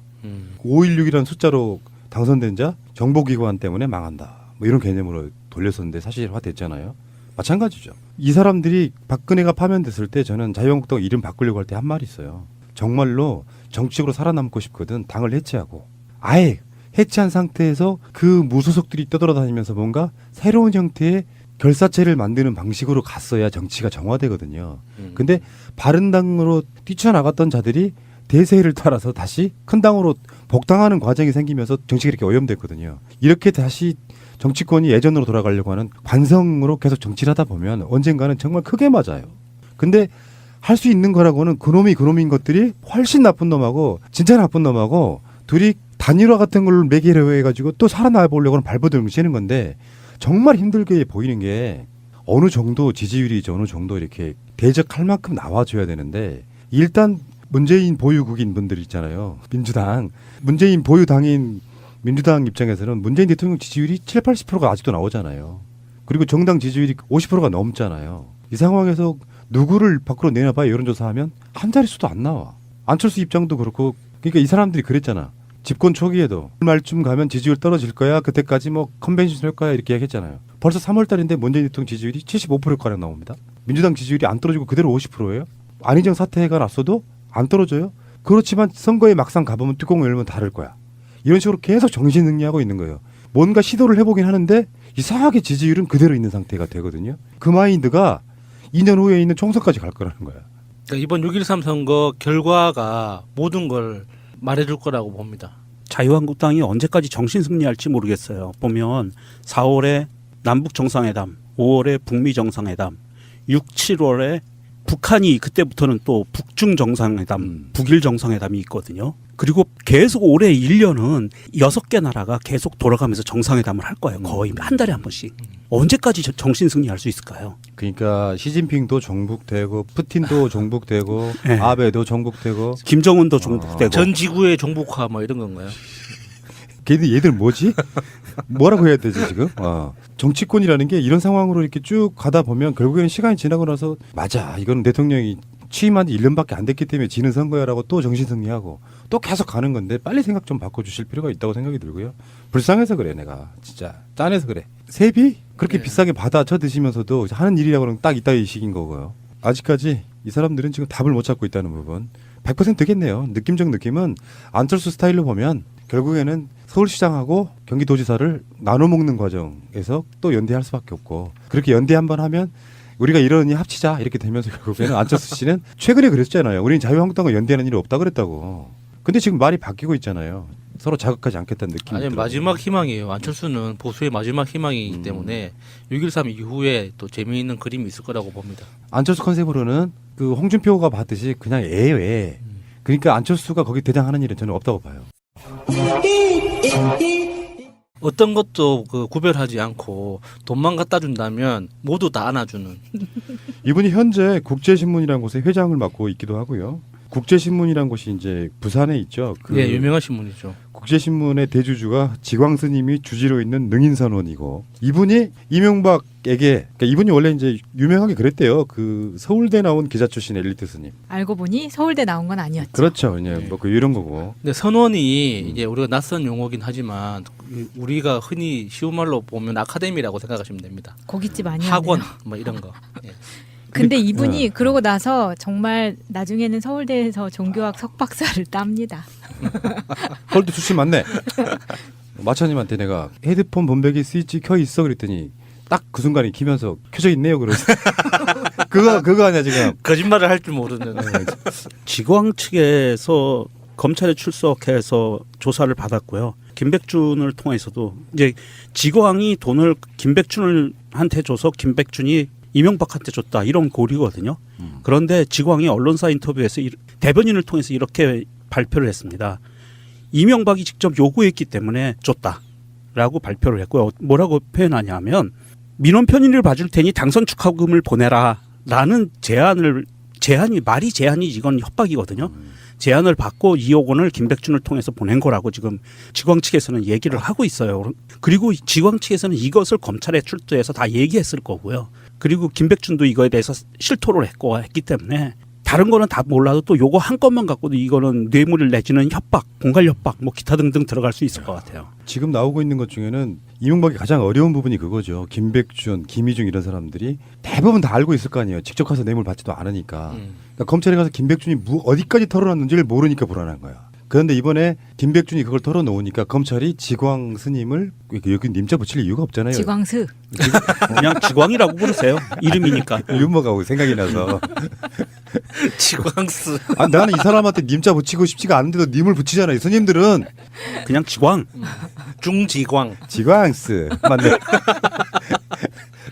H: 516이라는 숫자로 당선된 자 정보기관 때문에 망한다. 뭐 이런 개념으로 돌렸었는데 사실화됐잖아요. 마찬가지죠. 이 사람들이 박근혜가 파면됐을 때 저는 자유한국당 이름 바꾸려고 할 때 한 말이 있어요. 정말로 정치적으로 살아남고 싶거든 당을 해체하고 아예 해체한 상태에서 그 무소속들이 떠돌아다니면서 뭔가 새로운 형태의 결사체를 만드는 방식으로 갔어야 정치가 정화되거든요. 근데 바른당으로 뛰쳐나갔던 자들이 대세를 따라서 다시 큰 당으로 복당하는 과정이 생기면서 정치가 이렇게 오염됐거든요. 이렇게 다시 정치권이 예전으로 돌아가려고 하는 관성으로 계속 정치를 하다 보면 언젠가는 정말 크게 맞아요. 근데 할 수 있는 거라고는 그놈인 것들이 훨씬 나쁜 놈하고 진짜 나쁜 놈하고 둘이 단일화 같은 걸 매개로 해가지고 또 살아나보려고는 발버둥을 치는 건데 정말 힘들게 보이는 게 어느 정도 지지율이 어느 정도 이렇게 대적할 만큼 나와줘야 되는데 일단 문재인 보유국인 분들 있잖아요. 민주당. 문재인 보유당인 민주당 입장에서는 문재인 대통령 지지율이 7, 80%가 아직도 나오잖아요. 그리고 정당 지지율이 50%가 넘잖아요. 이 상황에서 누구를 밖으로 내놔봐야 여론조사하면 한 자릿수도 안 나와. 안철수 입장도 그렇고 그러니까 이 사람들이 그랬잖아. 집권 초기에도 말쯤 가면 지지율 떨어질 거야. 그때까지 뭐 컨벤션 할 거야 이렇게 얘기했잖아요. 벌써 3월 달인데 문재인 대통령 지지율이 75%가량 나옵니다. 민주당 지지율이 안 떨어지고 그대로 50%예요. 안희정 사태가 났어도 안 떨어져요. 그렇지만 선거에 막상 가보면 뚜껑을 열면 다를 거야. 이런 식으로 계속 정신승리하고 있는 거예요. 뭔가 시도를 해보긴 하는데 이상하게 지지율은 그대로 있는 상태가 되거든요. 그 마인드가 2년 후에 있는 총선까지 갈 거라는 거야.
L: 그러니까 이번 6.13 선거 결과가 모든 걸 말해줄 거라고 봅니다.
J: 자유한국당이 언제까지 정신승리할지 모르겠어요. 보면 4월에 남북 정상회담, 5월에 북미 정상회담, 6, 7월에 북한이 그때부터는 또 북중 정상회담, 북일 정상회담이 있거든요. 그리고 계속 올해 1년은 6개 나라가 계속 돌아가면서 정상회담을 할 거예요. 거의 한 달에 한 번씩. 언제까지 정신승리할 수 있을까요?
H: 그러니까 시진핑도 종북되고 푸틴도 종북되고 네. 아베도 종북되고
J: 김정은도 종북되고
L: 전 지구의 종북화 뭐 이런 건가요?
H: 얘들 뭐지? 뭐라고 해야 되지 지금? 정치권이라는 게 이런 상황으로 이렇게 쭉 가다 보면 결국에는 시간이 지나고 나서 맞아 이건 대통령이 취임한 지 1년밖에 안 됐기 때문에 지는 선거야라고 또 정신승리하고 또 계속 가는 건데 빨리 생각 좀 바꿔주실 필요가 있다고 생각이 들고요. 불쌍해서 그래 내가 진짜 짠해서 그래. 세비 그렇게 비싸게 받아 쳐드시면서도 하는 일이라고는 딱 이따위 식인 거고요. 아직까지 이 사람들은 지금 답을 못 찾고 있다는 부분 100%겠네요. 느낌적 느낌은 안철수 스타일로 보면 결국에는 서울시장하고 경기도지사를 나눠 먹는 과정에서 또 연대할 수밖에 없고 그렇게 연대 한번 하면 우리가 이러니 합치자 이렇게 되면서 결국에는 안철수 씨는 최근에 그랬잖아요. 우리는 자유한국당과 연대하는 일이 없다 그랬다고. 근데 지금 말이 바뀌고 있잖아요. 서로 자극하지 않겠다는 느낌이
L: 아니
H: 들어요.
L: 마지막 희망이에요. 안철수는 보수의 마지막 희망이기 때문에 6.13 이후에 또 재미있는 그림이 있을 거라고 봅니다.
H: 안철수 컨셉으로는 그 홍준표가 봤듯이 그냥 애외. 그러니까 안철수가 거기 대장하는 일은 저는 없다고 봐요.
L: 어떤 것도 그 구별하지 않고 돈만 갖다 준다면 모두 다 안아주는.
H: 이분이 현재 국제신문이라는 곳에 회장을 맡고 있기도 하고요. 국제신문이라는 곳이 이제 부산에 있죠.
L: 네, 유명한 신문이죠.
H: 국제신문의 대주주가 지광스님이 주지로 있는 능인선원이고 이분이 이명박에게 그러니까 이분이 원래 이제 유명하게 그랬대요. 그 서울대 나온 기자 출신 엘리트 스님.
I: 알고 보니 서울대 나온 건 아니었죠.
H: 그렇죠. 그냥 뭐 그 이런 거고.
L: 근데 선원이 이제 우리가 낯선 용어긴 하지만 우리가 흔히 쉬운 말로 보면 아카데미라고 생각하시면 됩니다.
I: 고깃집 아니었네요.
L: 학원 뭐 이런 거. 예.
I: 근데 이분이 그러고 나서 정말 나중에는 서울대에서 종교학 석박사를 땁니다.
H: 서울대 출신 맞네. 마차님한테 내가 헤드폰 본백이 스위치 켜 있어 그랬더니 딱 그 순간에 키면서 켜져 있네요. 그래서 그거 아니야 지금.
L: 거짓말을 할 줄 모르는.
J: 지광 측에서 검찰에 출석해서 조사를 받았고요. 김백준을 통해서도 이제 지광이 돈을 김백준한테 줘서 김백준이 이명박한테 줬다 이런 고리거든요. 그런데 지광이 언론사 인터뷰에서 대변인을 통해서 이렇게 발표를 했습니다. 이명박이 직접 요구했기 때문에 줬다라고 발표를 했고요. 뭐라고 표현하냐면 민원 편의를 봐줄 테니 당선 축하금을 보내라라는 말이 제안이 이건 협박이거든요. 제안을 받고 2억 원을 김백준을 통해서 보낸 거라고 지금 지광 측에서는 얘기를 하고 있어요. 그리고 지광 측에서는 이것을 검찰에 출두해서 다 얘기했을 거고요. 그리고 김백준도 이거에 대해서 실토를 했기 때문에 다른 거는 다 몰라도 또 요거 한 건만 갖고도 이거는 뇌물 내지는 협박, 공갈 협박 뭐 기타 등등 들어갈 수 있을 것 같아요.
H: 지금 나오고 있는 것 중에는 이명박이 가장 어려운 부분이 그거죠. 김백준, 김희중 이런 사람들이 대부분 다 알고 있을 거 아니에요. 직접 가서 뇌물 받지도 않으니까. 그러니까 검찰에 가서 김백준이 어디까지 털어놨는지를 모르니까 불안한 거야. 그런데 이번에 김백준이 그걸 털어놓으니까 검찰이 지광 스님을 여기 님자 붙일 이유가 없잖아요.
I: 지광스.
J: 그냥 지광이라고 부르세요. 이름이니까.
H: 유머가 생각이 나서.
L: 지광스.
H: 아, 나는 이 사람한테 님자 붙이고 싶지가 않은데도 님을 붙이잖아요. 스님들은.
J: 그냥 지광.
L: 중지광.
H: 지광스. 맞네.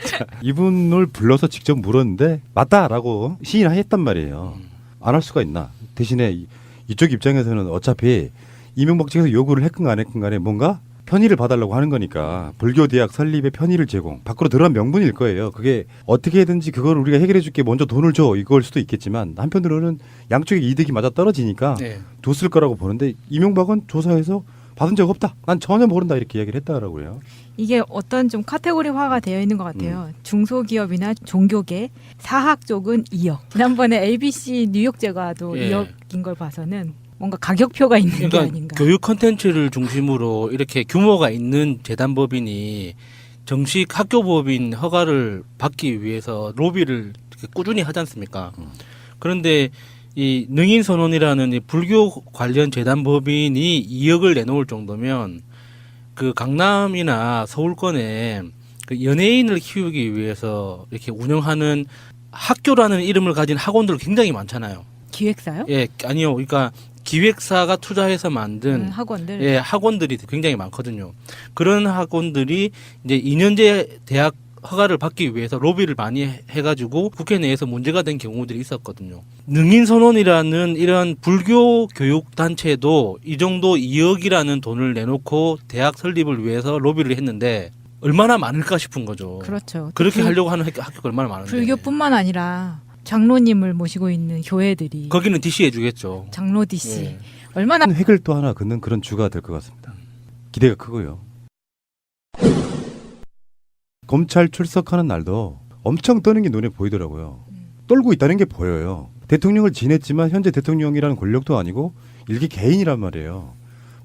H: 자, 이분을 불러서 직접 물었는데 맞다라고 시인했단 말이에요. 안 할 수가 있나. 대신에 이쪽 입장에서는 어차피 이명박 측에서 요구를 했건 안 했건 간에 뭔가 편의를 봐달라고 하는 거니까 불교 대학 설립의 편의를 제공 밖으로 들어간 명분일 거예요. 그게 어떻게든지 그걸 우리가 해결해 줄게 먼저 돈을 줘 이걸 수도 있겠지만 한편으로는 양쪽의 이득이 맞아 떨어지니까 줬을 거라고 보는데 이명박은 조사해서 받은 적 없다. 난 전혀 모른다 이렇게 이야기를 했다라고요.
I: 이게 어떤 좀 카테고리화가 되어 있는 것 같아요. 중소기업이나 종교계, 사학 쪽은 2억. 지난번에 ABC 뉴욕 제과도 2억인 걸 봐서는 뭔가 가격표가 있는 게 아닌가.
L: 교육 콘텐츠를 중심으로 이렇게 규모가 있는 재단법인이 정식 학교법인 허가를 받기 위해서 로비를 꾸준히 하지 않습니까? 그런데 이 능인선원이라는 이 불교 관련 재단법인이 2억을 내놓을 정도면 그 강남이나 서울권에 그 연예인을 키우기 위해서 이렇게 운영하는 학교라는 이름을 가진 학원들 굉장히 많잖아요.
I: 기획사요?
L: 예, 아니요. 그러니까 기획사가 투자해서 만든
I: 학원들.
L: 예, 학원들이 굉장히 많거든요. 그런 학원들이 이제 2년제 대학 허가를 받기 위해서 로비를 많이 해가지고 국회 내에서 문제가 된 경우들이 있었거든요. 능인선원이라는 이런 불교 교육 단체도 이 정도 2억이라는 돈을 내놓고 대학 설립을 위해서 로비를 했는데 얼마나 많을까 싶은 거죠.
I: 그렇죠.
L: 그렇게 하려고 하는 학교가 얼마나 많은데.
I: 불교뿐만 아니라 장로님을 모시고 있는 교회들이
L: 거기는 DC 해주겠죠.
I: 장로 DC.
L: 예.
I: 얼마나
H: 획을 또 하나 긋는 그런 주가 될 것 같습니다. 기대가 크고요. 검찰 출석하는 날도 엄청 떠는 게 눈에 보이더라고요. 떨고 있다는 게 보여요. 대통령을 지냈지만 현재 대통령이라는 권력도 아니고 일개 개인이란 말이에요.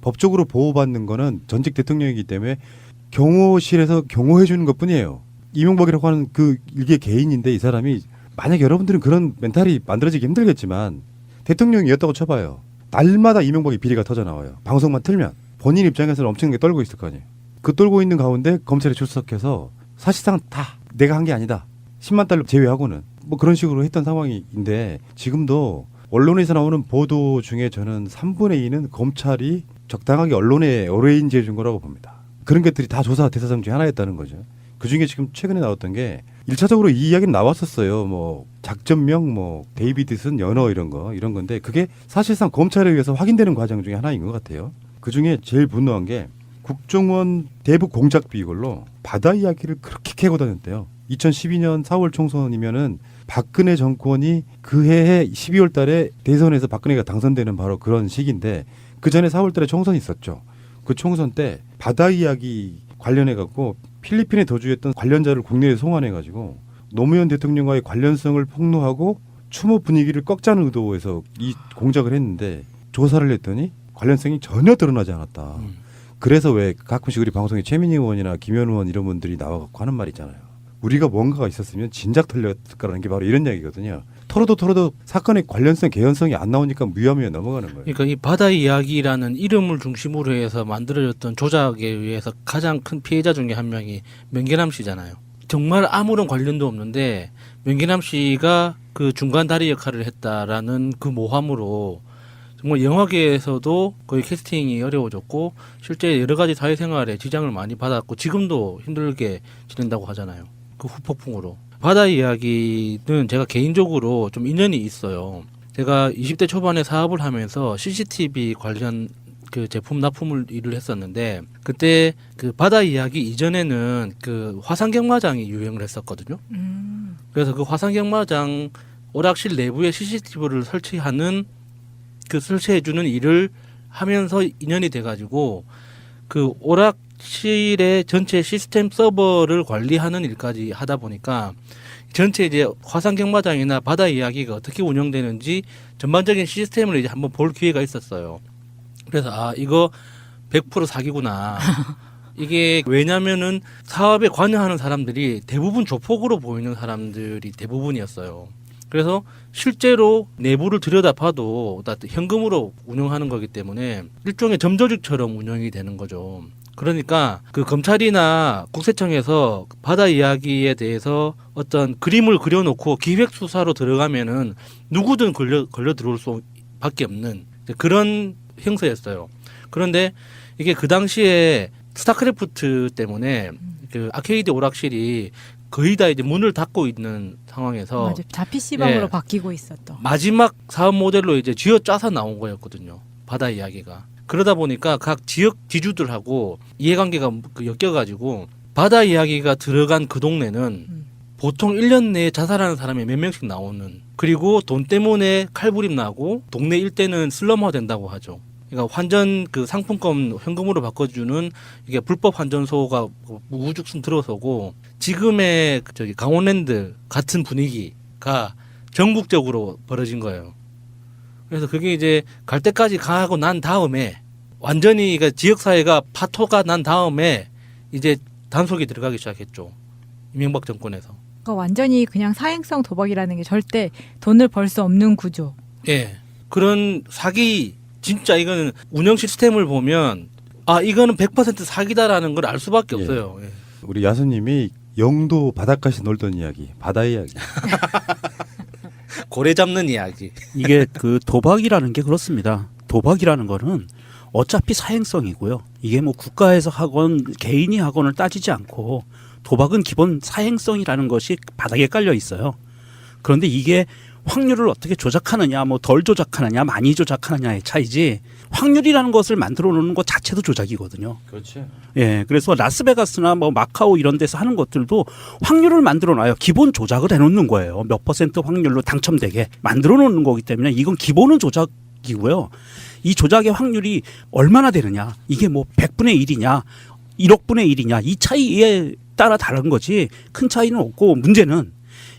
H: 법적으로 보호받는 거는 전직 대통령이기 때문에 경호실에서 경호해 주는 것뿐이에요. 이명박이라고 하는 그 일개 개인인데 이 사람이 만약 여러분들은 그런 멘탈이 만들어지기 힘들겠지만 대통령이었다고 쳐봐요. 날마다 이명박의 비리가 터져 나와요. 방송만 틀면 본인 입장에서는 엄청나게 떨고 있을 거 아니에요. 그 떨고 있는 가운데 검찰에 출석해서 사실상 다 내가 한 게 아니다. 10만 달러 제외하고는 뭐 그런 식으로 했던 상황인데 지금도 언론에서 나오는 보도 중에 저는 3분의 2는 검찰이 적당하게 언론에 어레인지해 준 거라고 봅니다. 그런 것들이 다 조사 대상중 중에 하나였다는 거죠. 그중에 지금 최근에 나왔던 게 1차적으로 이 이야기는 나왔었어요. 뭐 작전명, 뭐 데이비드슨 연어 이런 건데 그게 사실상 검찰에 의해서 확인되는 과정 중에 하나인 것 같아요. 그중에 제일 분노한 게 국정원 대북 공작비 이걸로 바다 이야기를 그렇게 캐고 다녔대요. 2012년 4월 총선이면은 박근혜 정권이 그 해에 12월 달에 대선에서 박근혜가 당선되는 바로 그런 시기인데 그 전에 4월 달에 총선이 있었죠. 그 총선 때 바다 이야기 관련해 갖고 필리핀에 거주했던 관련자를 국내에 송환해 가지고 노무현 대통령과의 관련성을 폭로하고 추모 분위기를 꺾자는 의도에서 이 공작을 했는데 조사를 했더니 관련성이 전혀 드러나지 않았다. 그래서 왜 가끔씩 우리 방송에 최민희 의원이나 김현 의원 이런 분들이 나와갖고 하는 말 있잖아요. 우리가 뭔가가 있었으면 진작 털렸을 거라는 게 바로 이런 이야기거든요. 털어도 사건의 관련성, 개연성이 안 나오니까 무혐의에 넘어가는 거예요.
L: 그러니까 이 바다 이야기라는 이름을 중심으로 해서 만들어졌던 조작에 의해서 가장 큰 피해자 중에 한 명이 명계남 씨잖아요. 정말 아무런 관련도 없는데 명계남 씨가 그 중간 다리 역할을 했다라는 그 모함으로 정말 영화계에서도 거의 캐스팅이 어려워졌고 실제 여러 가지 사회생활에 지장을 많이 받았고 지금도 힘들게 지낸다고 하잖아요. 그 후폭풍으로. 바다 이야기는 제가 개인적으로 좀 인연이 있어요. 제가 20대 초반에 사업을 하면서 CCTV 관련 그 제품 납품을 일을 했었는데 그때 그 바다 이야기 이전에는 그 화산경마장이 유행을 했었거든요. 그래서 그 화산경마장 오락실 내부에 CCTV를 설치해주는 일을 하면서 인연이 돼가지고 그 오락실의 전체 시스템 서버를 관리하는 일까지 하다 보니까 전체 이제 화산경마장이나 바다 이야기가 어떻게 운영되는지 전반적인 시스템을 이제 한번 볼 기회가 있었어요. 그래서 이거 100% 사기구나. 이게 왜냐면은 사업에 관여하는 사람들이 대부분 조폭으로 보이는 사람들이 대부분이었어요. 그래서 실제로 내부를 들여다봐도 다 현금으로 운영하는 거기 때문에 일종의 점조직처럼 운영이 되는 거죠. 그러니까 그 검찰이나 국세청에서 바다 이야기에 대해서 어떤 그림을 그려놓고 기획 수사로 들어가면은 누구든 걸려 들어올 수밖에 없는 그런 형사였어요. 그런데 이게 그 당시에 스타크래프트 때문에 그 아케이드 오락실이 거의 다 이제 문을 닫고 있는 상황에서
I: 맞아. 다 PC방으로 바뀌고 있었던.
L: 마지막 사업 모델로 이제 쥐어짜서 나온 거였거든요. 바다 이야기가. 그러다 보니까 각 지역 지주들하고 이해관계가 엮여가지고 바다 이야기가 들어간 그 동네는 보통 1년 내에 자살하는 사람이 몇 명씩 나오는, 그리고 돈 때문에 칼부림 나고 동네 일대는 슬럼화 된다고 하죠. 그러니까 환전 그 상품권 현금으로 바꿔주는 이게 불법 환전소가 우후죽순 들어서고 지금의 저기 강원랜드 같은 분위기가 전국적으로 벌어진 거예요. 그래서 그게 이제 갈 때까지 가고 난 다음에 완전히 그러니까 지역사회가 파토가 난 다음에 이제 단속이 들어가기 시작했죠. 이명박 정권에서.
I: 그러니까 완전히 그냥 사행성 도박이라는 게 절대 돈을 벌 수 없는 구조.
L: 예. 그런 사기, 진짜 이거는 운영 시스템을 보면 이거는 100% 사기다라는 걸 알 수밖에 없어요. 예.
H: 우리 야수님이 영도 바닷가에서 놀던 이야기, 바다 이야기.
L: 고래 잡는 이야기.
J: 이게 그 도박이라는 게 그렇습니다. 도박이라는 거는 어차피 사행성이고요. 이게 뭐 국가에서 하건 개인이 하건을 따지지 않고 도박은 기본 사행성이라는 것이 바닥에 깔려 있어요. 그런데 이게 확률을 어떻게 조작하느냐, 뭐 덜 조작하느냐, 많이 조작하느냐의 차이지 확률이라는 것을 만들어 놓는 것 자체도 조작이거든요.
H: 그렇죠.
J: 예, 그래서 라스베가스나 뭐 마카오 이런 데서 하는 것들도 확률을 만들어 놔요. 기본 조작을 해놓는 거예요. 몇 % 확률로 당첨되게 만들어 놓는 거기 때문에 이건 기본은 조작이고요. 이 조작의 확률이 얼마나 되느냐, 이게 뭐 100분의 1이냐, 1억분의 1이냐, 이 차이에 따라 다른 거지 큰 차이는 없고, 문제는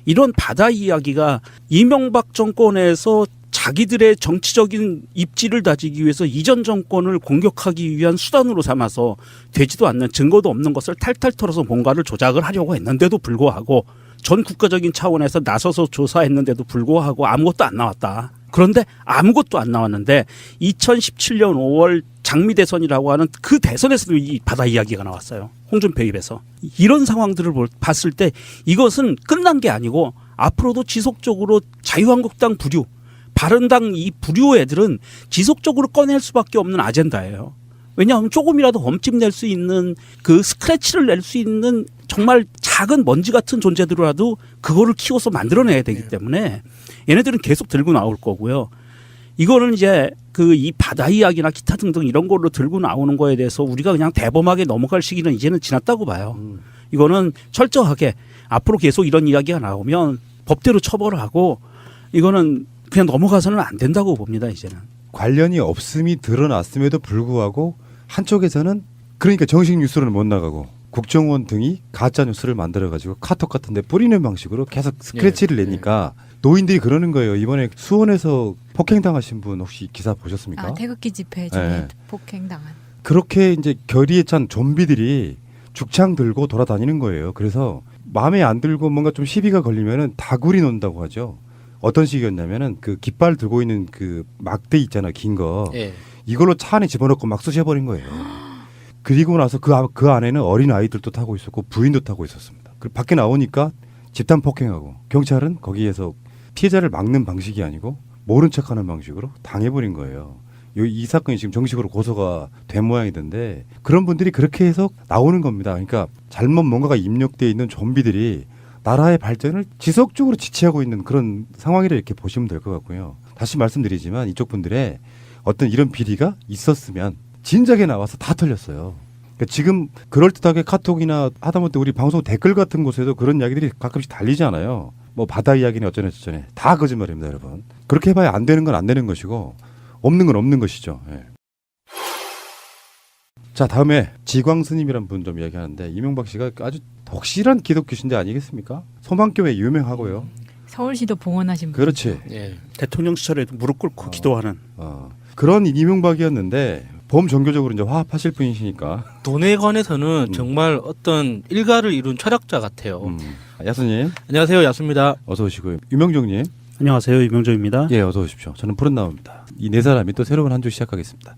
J: 이런 바다 이야기가 이명박 정권에서 자기들의 정치적인 입지를 다지기 위해서 이전 정권을 공격하기 위한 수단으로 삼아서 되지도 않는, 증거도 없는 것을 탈탈 털어서 뭔가를 조작을 하려고 했는데도 불구하고, 전 국가적인 차원에서 나서서 조사했는데도 불구하고 아무것도 안 나왔다. 그런데 아무것도 안 나왔는데 2017년 5월 장미 대선이라고 하는 그 대선에서도 이 바다 이야기가 나왔어요. 홍준표 입에서. 이런 상황들을 봤을 때 이것은 끝난 게 아니고 앞으로도 지속적으로 자유한국당 부류, 바른당 이 부류 애들은 지속적으로 꺼낼 수밖에 없는 아젠다예요. 왜냐하면 조금이라도 험집 낼 수 있는, 그 스크래치를 낼 수 있는 정말 작은 먼지 같은 존재들이라도 그거를 키워서 만들어내야 되기 때문에 얘네들은 계속 들고 나올 거고요. 이거는 이제 그 이 바다 이야기나 기타 등등 이런 걸로 들고 나오는 거에 대해서 우리가 그냥 대범하게 넘어갈 시기는 이제는 지났다고 봐요. 이거는 철저하게 앞으로 계속 이런 이야기가 나오면 법대로 처벌하고 이거는 그냥 넘어가서는 안 된다고 봅니다, 이제는.
H: 관련이 없음이 드러났음에도 불구하고 한쪽에서는 그러니까 정식 뉴스로는 못 나가고 국정원 등이 가짜 뉴스를 만들어가지고 카톡 같은 데 뿌리는 방식으로 계속 스크래치를 내니까 노인들이 그러는 거예요. 이번에 수원에서 폭행당하신 분 혹시 기사 보셨습니까?
I: 태극기 집회 중에 폭행당한.
H: 그렇게 이제 결의에 찬 좀비들이 죽창 들고 돌아다니는 거예요. 그래서 마음에 안 들고 뭔가 좀 시비가 걸리면은 다구리 논다고 하죠. 어떤 식이었냐면은 그 깃발 들고 있는 그 막대 있잖아, 긴 거. 이걸로 차 안에 집어넣고 막 쑤셔버린 거예요. 그리고 나서 그 안에는 어린 아이들도 타고 있었고 부인도 타고 있었습니다. 그리고 밖에 나오니까 집단 폭행하고 경찰은 거기에서 피해자를 막는 방식이 아니고 모른 척하는 방식으로 당해버린 거예요. 이 사건이 지금 정식으로 고소가 된 모양이던데 그런 분들이 그렇게 해서 나오는 겁니다. 그러니까 잘못 뭔가가 입력되어 있는 좀비들이 나라의 발전을 지속적으로 지체하고 있는 그런 상황이라 이렇게 보시면 될 것 같고요. 다시 말씀드리지만 이쪽 분들의 어떤 이런 비리가 있었으면 진작에 나와서 다 털렸어요. 그러니까 지금 그럴듯하게 카톡이나 하다못해 우리 방송 댓글 같은 곳에도 그런 이야기들이 가끔씩 달리잖아요. 뭐 바다 이야기는 어쩌네 저쩌네. 다 거짓말입니다, 여러분. 그렇게 해봐야 안 되는 건 안 되는 것이고 없는 건 없는 것이죠. 예. 자, 다음에 지광스님이란 분 좀 이야기하는데 이명박 씨가 아주 덕실한 기독교 신자 아니겠습니까? 소망교회 유명하고요.
I: 서울시도 봉헌하신 분.
H: 그렇지.
J: 예. 대통령 시절에도 무릎 꿇고 기도하는
H: 그런 이명박이었는데 범종교적으로 이제 화합하실 분이시니까.
L: 돈에 관해서는 정말 어떤 일가를 이룬 철학자 같아요.
H: 야수님.
L: 안녕하세요, 야수입니다.
H: 어서 오시고요. 유명종님.
J: 안녕하세요, 유명종입니다.
H: 예, 어서 오십시오. 저는 푸른나무입니다. 이 네 사람이 또 새로운 한 주 시작하겠습니다.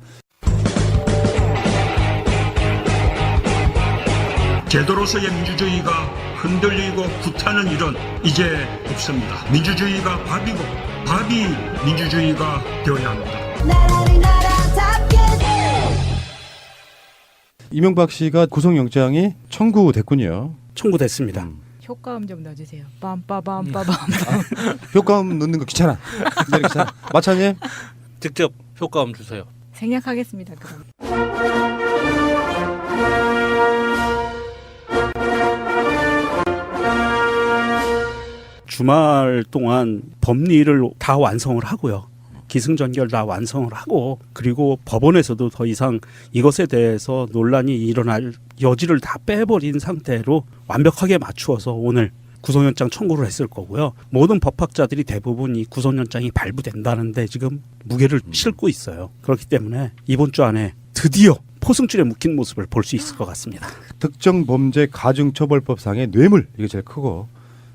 K: 제도로서의 민주주의가 흔들리고 구타는 일은 이제 없습니다. 민주주의가 밥이고 밥이 민주주의가 되어야 합니다.
H: 이명박 씨가 구속영장이 청구됐군요.
J: 청구됐습니다.
I: 효과음 좀 넣어주세요. 빰빠밤빠밤.
H: 효과음 넣는 거 귀찮아. 귀찮아. 마차님.
L: 직접 효과음 주세요.
I: 생략하겠습니다. 그럼.
J: 주말 동안 법리를 다 완성을 하고요. 기승전결 다 완성을 하고 그리고 법원에서도 더 이상 이것에 대해서 논란이 일어날 여지를 다 빼버린 상태로 완벽하게 맞추어서 오늘 구속영장 청구를 했을 거고요. 모든 법학자들이 대부분 이 구속영장이 발부된다는데 지금 무게를 싣고 있어요. 그렇기 때문에 이번 주 안에 드디어 포승줄에 묶인 모습을 볼 수 있을 것 같습니다.
H: 특정범죄 가중처벌법상의 뇌물, 이게 제일 크고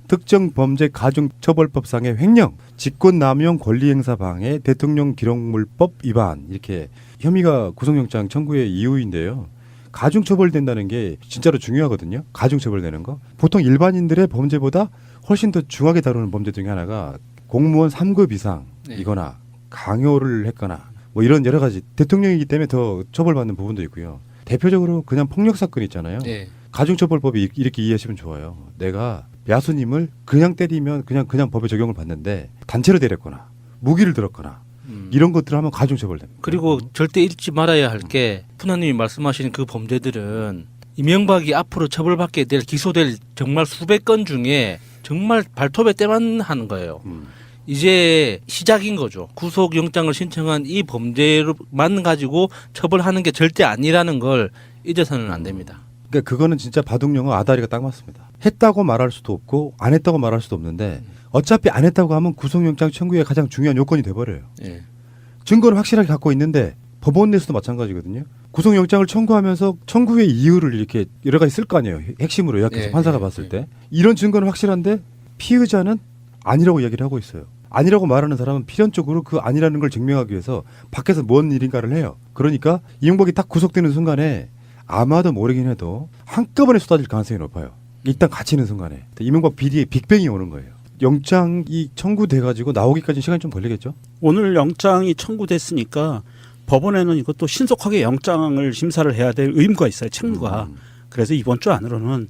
H: 특정범죄 가중처벌법상의 횡령, 직권남용 권리행사 방해, 대통령 기록물법 위반, 이렇게 혐의가 구속영장 청구의 이유인데요. 가중처벌된다는 게 진짜로 중요하거든요. 가중처벌되는 거. 보통 일반인들의 범죄보다 훨씬 더 중하게 다루는 범죄 중에 하나가 공무원 3급 이상이거나 강요를 했거나 뭐 이런 여러 가지, 대통령이기 때문에 더 처벌받는 부분도 있고요. 대표적으로 그냥 폭력사건 있잖아요.
L: 네.
H: 가중처벌법이 이렇게 이해하시면 좋아요. 내가 야수님을 그냥 때리면 그냥 법의 적용을 받는데 단체로 때렸거나 무기를 들었거나 이런 것들을 하면 가중처벌됩니다.
L: 그리고 절대 잊지 말아야 할 게 푸나님이 말씀하시는 그 범죄들은 이명박이 앞으로 처벌받게 될 기소될 정말 수백 건 중에 정말 발톱에 때만 하는 거예요. 이제 시작인 거죠. 구속영장을 신청한 이 범죄만 가지고 처벌하는 게 절대 아니라는 걸 잊어서는 안 됩니다.
H: 그러니까 그거는 진짜 바둑용어 아다리가 딱 맞습니다. 했다고 말할 수도 없고 안 했다고 말할 수도 없는데 어차피 안 했다고 하면 구속영장 청구의 가장 중요한 요건이 돼버려요.
L: 예.
H: 증거를 확실하게 갖고 있는데 법원 내에서도 마찬가지거든요. 구속영장을 청구하면서 청구의 이유를 이렇게 여러 가지 쓸 거 아니에요. 핵심으로 요약해서 판사가 봤을 때. 이런 증거는 확실한데 피의자는 아니라고 이야기를 하고 있어요. 아니라고 말하는 사람은 필연적으로 그 아니라는 걸 증명하기 위해서 밖에서 뭔 일인가를 해요. 그러니까 이명박이 딱 구속되는 순간에 아마도 모르긴 해도 한꺼번에 쏟아질 가능성이 높아요. 일단 갇히는 순간에. 이명박 비리의 빅뱅이 오는 거예요. 영장이 청구돼가지고 나오기까지 시간이 좀 걸리겠죠?
J: 오늘 영장이 청구됐으니까 법원에는 이것도 신속하게 영장을 심사를 해야 될 의무가 있어요. 책무가. 그래서 이번 주 안으로는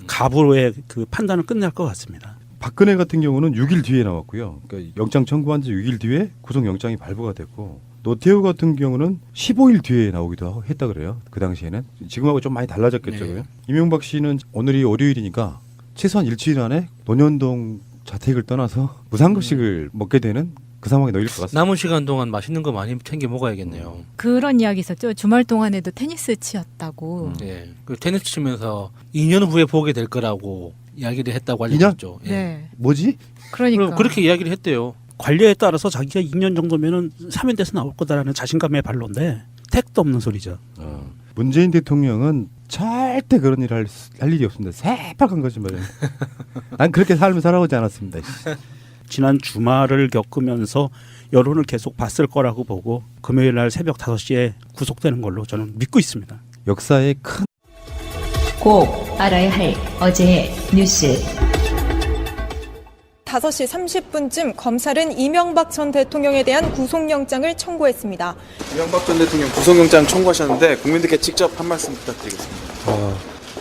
J: 가부로의 그 판단을 끝낼 것 같습니다.
H: 박근혜 같은 경우는 6일 뒤에 나왔고요. 그러니까 영장 청구한 지 6일 뒤에 구속영장이 발부가 됐고 노태우 같은 경우는 15일 뒤에 나오기도 했다 그래요. 그 당시에는. 지금하고 좀 많이 달라졌겠죠. 네. 이명박 씨는 오늘이 월요일이니까 최소한 일주일 안에 논현동 자택을 떠나서 무상급식을 먹게 되는 그 상황에 놓일 것 같습니다.
L: 남은 시간 동안 맛있는 거 많이 챙겨 먹어야겠네요.
I: 그런 이야기 있었죠. 주말 동안에도 테니스 치었다고.
L: 네. 그 테니스 치면서 2년 후에 보게 될 거라고 이야기를 했다고 알려졌죠.
I: 예. 네.
H: 뭐지?
I: 그러니까
L: 그렇게 이야기를 했대요.
J: 관례에 따라서 자기가 2년 정도면은 사면돼서 나올 거다라는 자신감의 발로인데 택도 없는 소리죠.
H: 문재인 대통령은 절대 그런 일을 할 일이 없습니다. 새빨간 거짓말이에요. 난 그렇게 삶을 살아오지 않았습니다.
J: 지난 주말을 겪으면서 여론을 계속 봤을 거라고 보고 금요일 날 새벽 5시에 구속되는 걸로 저는 믿고 있습니다.
H: 역사의 큰
A: 꼭 알아야 할 어제의 뉴스.
B: 5시 30분쯤 검찰은 이명박 전 대통령에 대한 구속영장을 청구했습니다.
C: 이명박 전 대통령 구속영장 청구하셨는데 국민들께 직접 한 말씀 부탁드리겠습니다.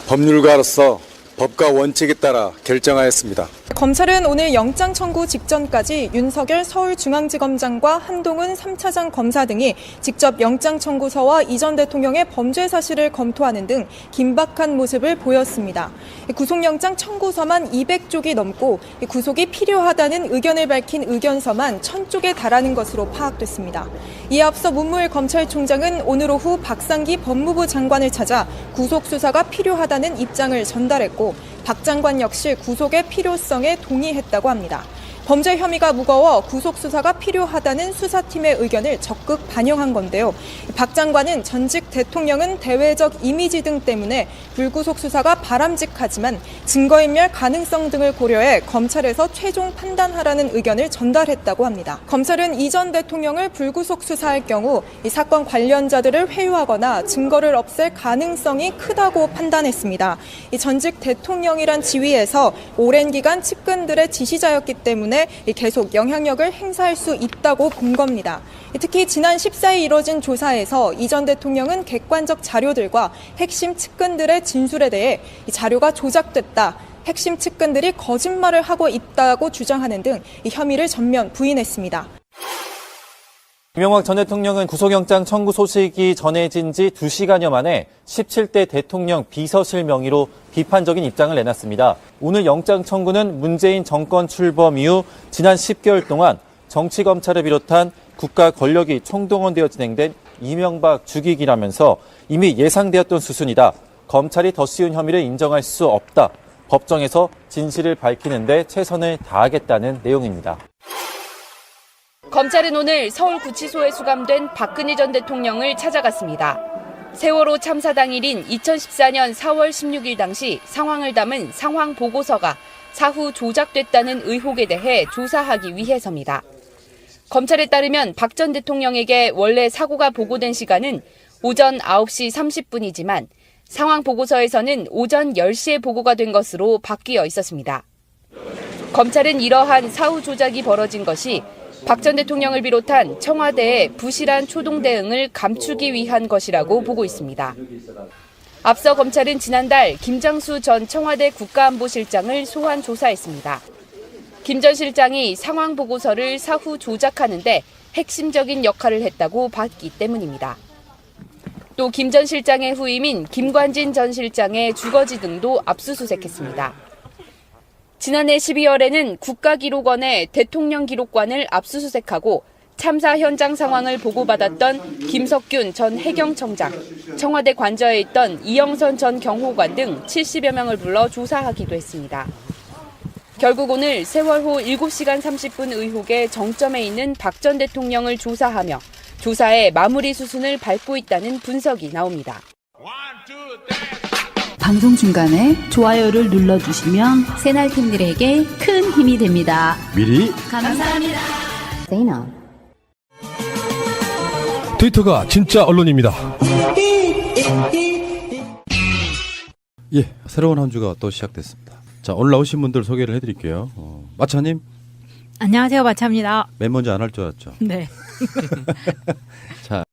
D: 법률가로서 법과 원칙에 따라 결정하였습니다.
B: 검찰은 오늘 영장 청구 직전까지 윤석열 서울중앙지검장과 한동훈 3차장 검사 등이 직접 영장 청구서와 이 전 대통령의 범죄 사실을 검토하는 등 긴박한 모습을 보였습니다. 구속영장 청구서만 200쪽이 넘고 구속이 필요하다는 의견을 밝힌 의견서만 1000쪽에 달하는 것으로 파악됐습니다. 이에 앞서 문무일 검찰총장은 오늘 오후 박상기 법무부 장관을 찾아 구속 수사가 필요하다는 입장을 전달했고 박 장관 역시 구속의 필요성에 동의했다고 합니다. 범죄 혐의가 무거워 구속 수사가 필요하다는 수사팀의 의견을 적극 반영한 건데요. 박 장관은 전직 대통령은 대외적 이미지 등 때문에 불구속 수사가 바람직하지만 증거인멸 가능성 등을 고려해 검찰에서 최종 판단하라는 의견을 전달했다고 합니다. 검찰은 이 전 대통령을 불구속 수사할 경우 이 사건 관련자들을 회유하거나 증거를 없앨 가능성이 크다고 판단했습니다. 이 전직 대통령이란 지위에서 오랜 기간 측근들의 지시자였기 때문에 계속 영향력을 행사할 수 있다고 본 겁니다. 특히 지난 14일 이뤄진 조사에서 이 전 대통령은 객관적 자료들과 핵심 측근들의 진술에 대해 이 자료가 조작됐다, 핵심 측근들이 거짓말을 하고 있다고 주장하는 등 이 혐의를 전면 부인했습니다.
E: 이명박 전 대통령은 구속영장 청구 소식이 전해진 지 2시간여 만에 17대 대통령 비서실 명의로 비판적인 입장을 내놨습니다. 오늘 영장 청구는 문재인 정권 출범 이후 지난 10개월 동안 정치검찰을 비롯한 국가 권력이 총동원되어 진행된 이명박 죽이기라면서 이미 예상되었던 수순이다. 검찰이 더 쉬운 혐의를 인정할 수 없다. 법정에서 진실을 밝히는 데 최선을 다하겠다는 내용입니다.
F: 검찰은 오늘 서울구치소에 수감된 박근혜 전 대통령을 찾아갔습니다. 세월호 참사 당일인 2014년 4월 16일 당시 상황을 담은 상황 보고서가 사후 조작됐다는 의혹에 대해 조사하기 위해서입니다. 검찰에 따르면 박 전 대통령에게 원래 사고가 보고된 시간은 오전 9시 30분이지만 상황 보고서에서는 오전 10시에 보고가 된 것으로 바뀌어 있었습니다. 검찰은 이러한 사후 조작이 벌어진 것이 박 전 대통령을 비롯한 청와대의 부실한 초동 대응을 감추기 위한 것이라고 보고 있습니다. 앞서 검찰은 지난달 김장수 전 청와대 국가안보실장을 소환 조사했습니다. 김 전 실장이 상황 보고서를 사후 조작하는데 핵심적인 역할을 했다고 봤기 때문입니다. 또 김 전 실장의 후임인 김관진 전 실장의 주거지 등도 압수수색했습니다. 지난해 12월에는 국가기록원의 대통령 기록관을 압수수색하고 참사 현장 상황을 보고받았던 김석균 전 해경청장, 청와대 관저에 있던 이영선 전 경호관 등 70여 명을 불러 조사하기도 했습니다. 결국 오늘 세월호 7시간 30분 의혹의 정점에 있는 박 전 대통령을 조사하며 조사의 마무리 수순을 밟고 있다는 분석이 나옵니다.
G: 방송 중간에 좋아요를 눌러주시면 새날팀들에게 큰 힘이 됩니다.
H: 미리
G: 감사합니다.
P: 트위터가 진짜 언론입니다.
H: 예, 새로운 한 주가 또 시작됐습니다. 자, 오늘 나오신 분들 소개를 해드릴게요. 마차님.
I: 안녕하세요, 마차입니다.
H: 맨 먼저 안 할 줄 알았죠.
I: 네.
H: 자.